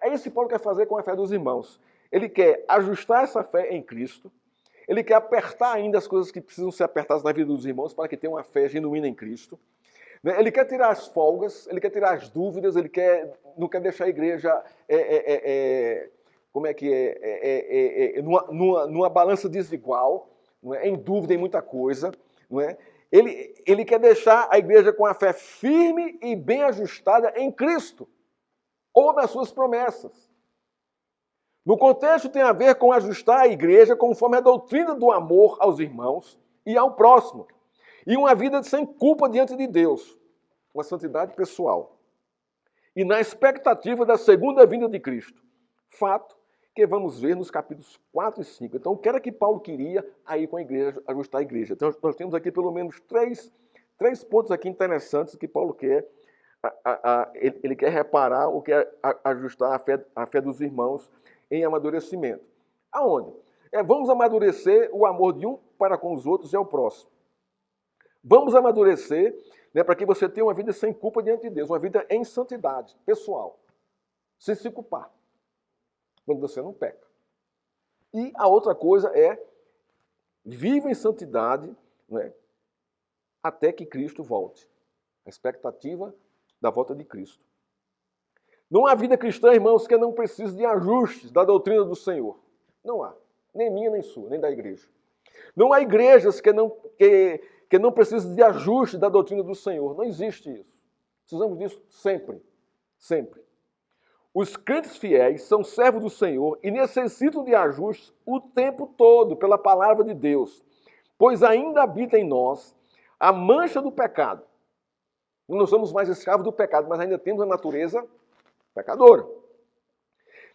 É isso que Paulo quer fazer com a fé dos irmãos. Ele quer ajustar essa fé em Cristo, ele quer apertar ainda as coisas que precisam ser apertadas na vida dos irmãos para que tenham uma fé genuína em Cristo. Ele quer tirar as folgas, ele quer tirar as dúvidas, não quer deixar a igreja numa balança desigual, não é? Em dúvida em muita coisa. Não é? Ele quer deixar a igreja com a fé firme e bem ajustada em Cristo, ou nas suas promessas. No contexto tem a ver com ajustar a igreja conforme a doutrina do amor aos irmãos e ao próximo, e uma vida sem culpa diante de Deus, uma santidade pessoal. E na expectativa da segunda vinda de Cristo, fato que vamos ver nos capítulos 4 e 5. Então, o que era que Paulo queria aí com a igreja, ajustar a igreja? Então, nós temos aqui pelo menos três pontos aqui interessantes que Paulo quer. Ele quer reparar, ou quer ajustar a fé dos irmãos em amadurecimento. Aonde? Vamos amadurecer o amor de um para com os outros e ao próximo. Vamos amadurecer, né, para que você tenha uma vida sem culpa diante de Deus, uma vida em santidade pessoal, sem se culpar, quando você não peca. E a outra coisa é, viva em santidade, né, até que Cristo volte. A expectativa da volta de Cristo. Não há vida cristã, irmãos, que não precise de ajustes da doutrina do Senhor. Não há. Nem minha, nem sua, nem da igreja. Não há igrejas que não precisam de ajustes da doutrina do Senhor. Não existe isso. Precisamos disso sempre. Sempre. Os crentes fiéis são servos do Senhor e necessitam de ajustes o tempo todo pela palavra de Deus, pois ainda habita em nós a mancha do pecado. Não somos mais escravos do pecado, mas ainda temos a natureza pecadora.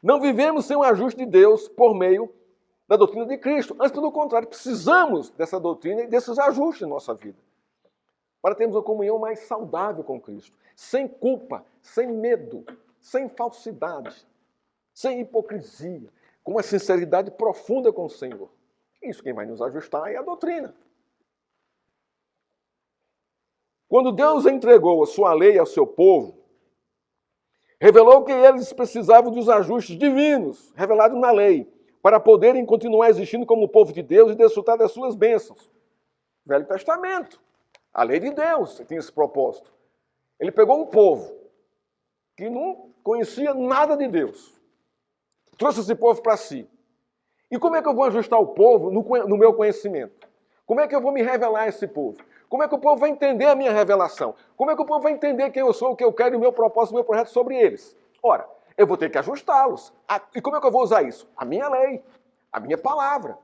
Não vivemos sem o ajuste de Deus por meio da doutrina de Cristo. Antes, pelo contrário, precisamos dessa doutrina e desses ajustes em nossa vida, para termos uma comunhão mais saudável com Cristo, sem culpa, sem medo, sem falsidade, sem hipocrisia, com uma sinceridade profunda com o Senhor. Isso quem vai nos ajustar é a doutrina. Quando Deus entregou a sua lei ao seu povo, revelou que eles precisavam dos ajustes divinos revelados na lei, para poderem continuar existindo como povo de Deus e desfrutar das suas bênçãos. Velho Testamento, a lei de Deus tem esse propósito. Ele pegou um povo que não conhecia nada de Deus, trouxe esse povo para si. E como é que eu vou ajustar o povo no meu conhecimento? Como é que eu vou me revelar a esse povo? Como é que o povo vai entender a minha revelação? Como é que o povo vai entender quem eu sou, o que eu quero e o meu propósito, o meu projeto sobre eles? Ora, eu vou ter que ajustá-los. E como é que eu vou usar isso? A minha lei, a minha palavra.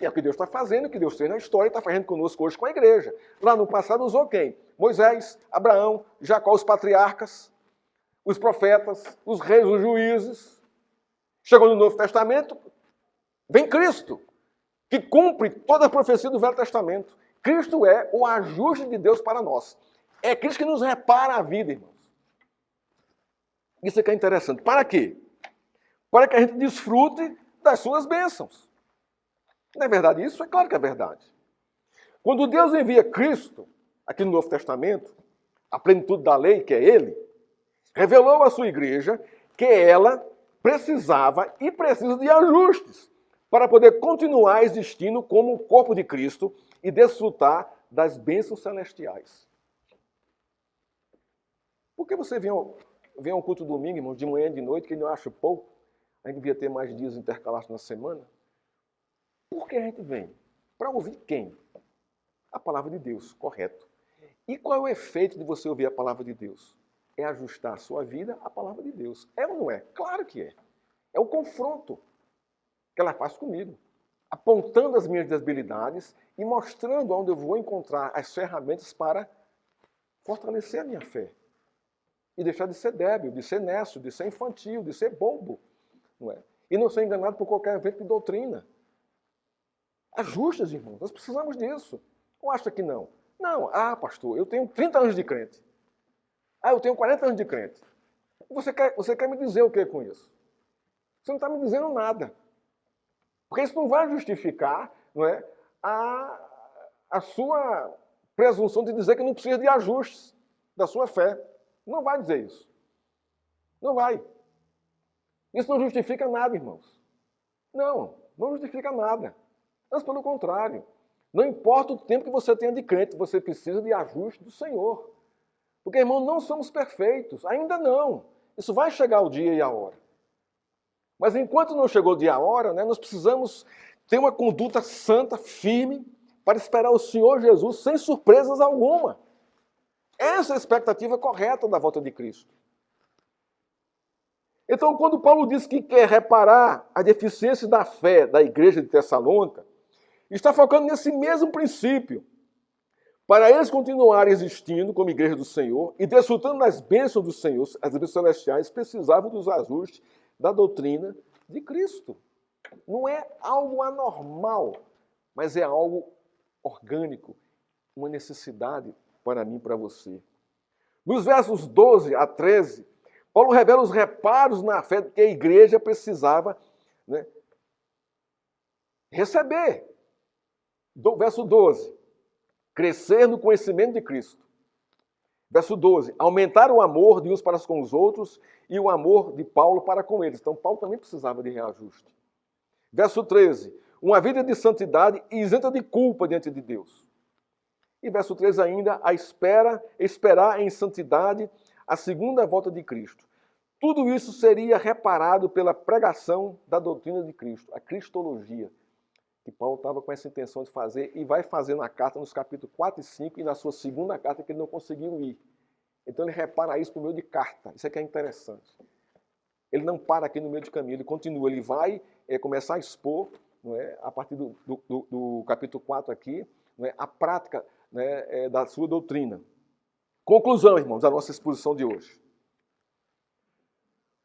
E é o que Deus está fazendo, o que Deus fez na história e está fazendo conosco hoje com a igreja. Lá no passado usou quem? Moisés, Abraão, Jacó, os patriarcas, os profetas, os reis, os juízes. Chegou no Novo Testamento, vem Cristo, que cumpre toda a profecia do Velho Testamento. Cristo é o ajuste de Deus para nós. É Cristo que nos repara a vida, irmãos. Isso aqui é interessante. Para quê? para que a gente desfrute das suas bênçãos. Não é verdade isso? É claro que é verdade. Quando Deus envia Cristo, aqui no Novo Testamento, a plenitude da lei, que é Ele, revelou à sua igreja que ela precisava e precisa de ajustes para poder continuar existindo como o corpo de Cristo e desfrutar das bênçãos celestiais. Por que você vem ao culto domingo, irmão, de manhã e de noite, que eu acho pouco? A gente devia ter mais dias intercalados na semana. Por que a gente vem? Para ouvir quem? A palavra de Deus, correto. E qual é o efeito de você ouvir a palavra de Deus? É ajustar a sua vida à palavra de Deus. É ou não é? Claro que é. É o confronto que ela faz comigo, apontando as minhas debilidades e mostrando onde eu vou encontrar as ferramentas para fortalecer a minha fé. E deixar de ser débil, de ser nécio, de ser infantil, de ser bobo. Não é? E não ser enganado por qualquer vento de doutrina. Ajustes, irmãos. Nós precisamos disso. Ou acha que não? Não. Ah, pastor, eu tenho 30 anos de crente. Ah, eu tenho 40 anos de crente. Você quer me dizer o que com isso? Você não está me dizendo nada. Porque isso não vai justificar, não é, a sua presunção de dizer que não precisa de ajustes da sua fé. Não vai dizer isso. Não vai. Isso não justifica nada, irmãos. Não justifica nada. Mas, pelo contrário, não importa o tempo que você tenha de crente, você precisa de ajuste do Senhor. Porque, irmão, não somos perfeitos. Ainda não. Isso vai chegar o dia e a hora. Mas enquanto não chegou o dia e a hora, né, nós precisamos ter uma conduta santa, firme, para esperar o Senhor Jesus sem surpresas alguma. Essa é a expectativa correta da volta de Cristo. Então, quando Paulo diz que quer reparar a deficiência da fé da igreja de Tessalônica, está focando nesse mesmo princípio. Para eles continuarem existindo como igreja do Senhor e desfrutando das bênçãos do Senhor, as bênçãos celestiais, precisavam dos ajustes da doutrina de Cristo. Não é algo anormal, mas é algo orgânico, uma necessidade para mim e para você. Nos versos 12 a 13, Paulo revela os reparos na fé que a igreja precisava, né, receber. Verso 12, crescer no conhecimento de Cristo. Verso 12, aumentar o amor de uns para com os outros e o amor de Paulo para com eles. Então, Paulo também precisava de reajuste. Verso 13, uma vida de santidade isenta de culpa diante de Deus. E verso 13 ainda, esperar em santidade a segunda volta de Cristo. Tudo isso seria reparado pela pregação da doutrina de Cristo, a cristologia, que Paulo estava com essa intenção de fazer e vai fazer na carta nos capítulos 4 e 5 e na sua segunda carta que ele não conseguiu ir. Então ele repara isso por meio de carta. Isso é que é interessante. Ele não para aqui no meio de caminho, ele continua, ele vai começar a expor, não é, a partir do capítulo 4 aqui, não é, a prática, né, da sua doutrina. Conclusão, irmãos, da nossa exposição de hoje.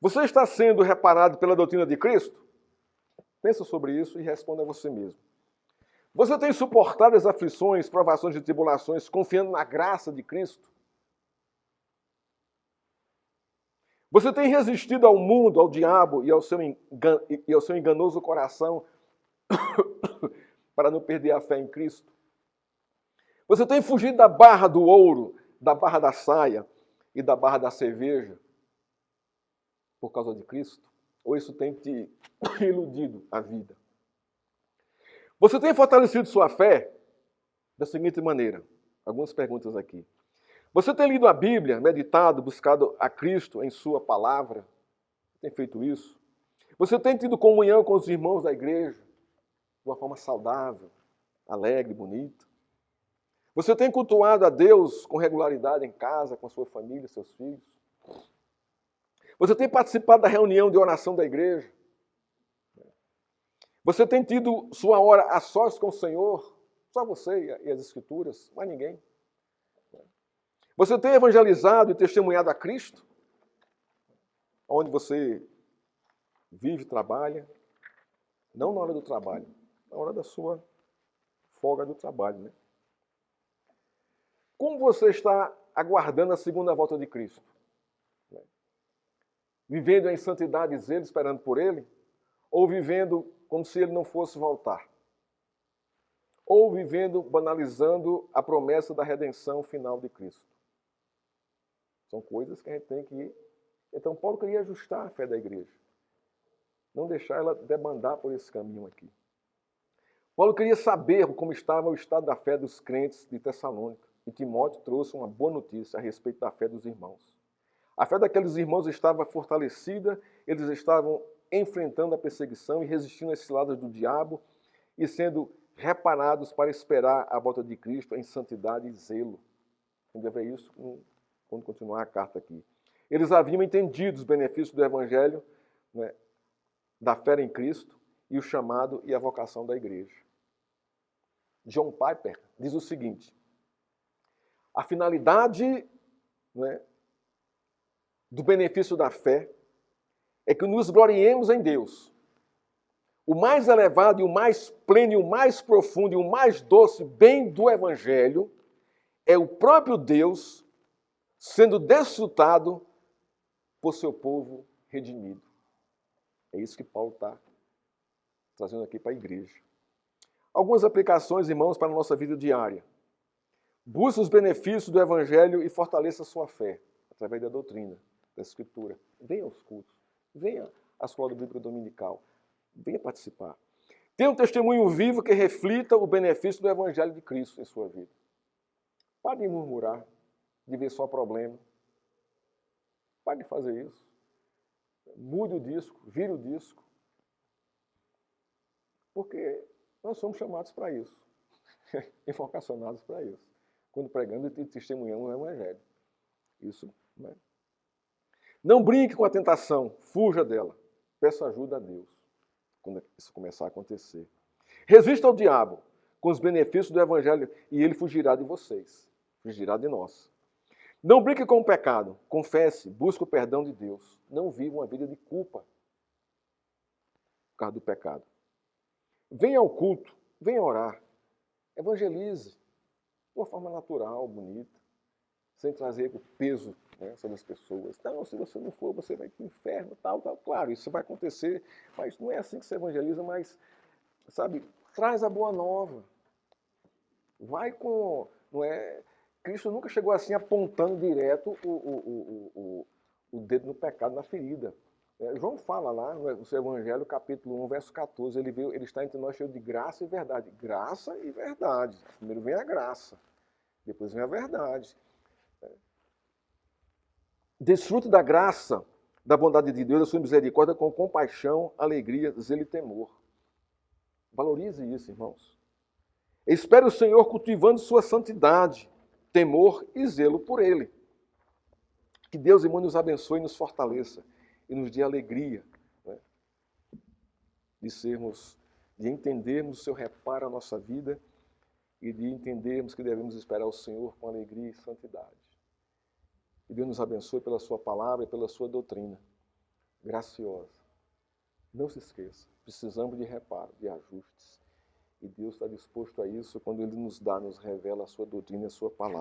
Você está sendo reparado pela doutrina de Cristo? Pensa sobre isso e responda a você mesmo. Você tem suportado as aflições, provações e tribulações, confiando na graça de Cristo? Você tem resistido ao mundo, ao diabo e ao seu enganoso coração para não perder a fé em Cristo? Você tem fugido da barra do ouro, da barra da saia e da barra da cerveja por causa de Cristo? Ou isso tem te iludido a vida? Você tem fortalecido sua fé da seguinte maneira. Algumas perguntas aqui. Você tem lido a Bíblia, meditado, buscado a Cristo em sua palavra? Tem feito isso? Você tem tido comunhão com os irmãos da igreja de uma forma saudável, alegre, bonita? Você tem cultuado a Deus com regularidade em casa, com a sua família, seus filhos? Você tem participado da reunião de oração da igreja? Você tem tido sua hora a sós com o Senhor? Só você e as Escrituras, mais ninguém. Você tem evangelizado e testemunhado a Cristo? Onde você vive e trabalha? Não na hora do trabalho, na hora da sua folga do trabalho, né? Como você está aguardando a segunda volta de Cristo? Vivendo em santidade e zelo, esperando por Ele? Ou vivendo como se Ele não fosse voltar? Ou vivendo banalizando a promessa da redenção final de Cristo? São coisas que a gente tem que ir. Então, Paulo queria ajustar a fé da igreja. Não deixar ela debandar por esse caminho aqui. Paulo queria saber como estava o estado da fé dos crentes de Tessalônica. E Timóteo trouxe uma boa notícia a respeito da fé dos irmãos. A fé daqueles irmãos estava fortalecida, eles estavam enfrentando a perseguição e resistindo às ciladas do diabo e sendo reparados para esperar a volta de Cristo em santidade e zelo. A gente vai ver isso quando continuar a carta aqui. Eles haviam entendido os benefícios do Evangelho, né, da fé em Cristo e o chamado e a vocação da igreja. John Piper diz o seguinte: a finalidade, né, do benefício da fé é que nos gloriemos em Deus. O mais elevado e o mais pleno e o mais profundo e o mais doce bem do Evangelho é o próprio Deus sendo desfrutado por seu povo redimido. É isso que Paulo está trazendo aqui para a igreja. Algumas aplicações, irmãos, para a nossa vida diária. Busque os benefícios do Evangelho e fortaleça a sua fé, através da doutrina, da Escritura. Venha aos cultos, venha à escola bíblica dominical, venha participar. Tenha um testemunho vivo que reflita o benefício do Evangelho de Cristo em sua vida. Pare de murmurar, de ver só problema. Pare de fazer isso. Mude o disco, vire o disco. Porque nós somos chamados para isso. E vocacionados para isso. Quando pregamos e testemunhamos o Evangelho. Isso, né? Não brinque com a tentação, fuja dela. Peça ajuda a Deus quando isso começar a acontecer. Resista ao diabo com os benefícios do Evangelho e ele fugirá de vocês, fugirá de nós. Não brinque com o pecado, confesse, busque o perdão de Deus. Não viva uma vida de culpa por causa do pecado. Venha ao culto, venha orar, evangelize de uma forma natural, bonita, sem trazer o peso, né, sobre as pessoas. Não, se você não for, você vai para o inferno, tal. Claro, isso vai acontecer, mas não é assim que se evangeliza, mas, sabe, traz a boa nova. Vai com, não é... Cristo nunca chegou assim apontando direto o dedo no pecado, na ferida. João fala lá no seu Evangelho, capítulo 1, verso 14, ele está entre nós cheio de graça e verdade. Graça e verdade. Primeiro vem a graça, depois vem a verdade. Desfrute da graça, da bondade de Deus, da sua misericórdia com compaixão, alegria, zelo e temor. Valorize isso, irmãos. Espere o Senhor cultivando sua santidade, temor e zelo por Ele. Que Deus, irmão, nos abençoe e nos fortaleça e nos dê alegria, né, de entendermos o seu reparo à nossa vida e de entendermos que devemos esperar o Senhor com alegria e santidade. Que Deus nos abençoe pela sua palavra e pela sua doutrina graciosa. Não se esqueça, precisamos de reparo, de ajustes. E Deus está disposto a isso quando Ele nos revela a sua doutrina e a sua palavra.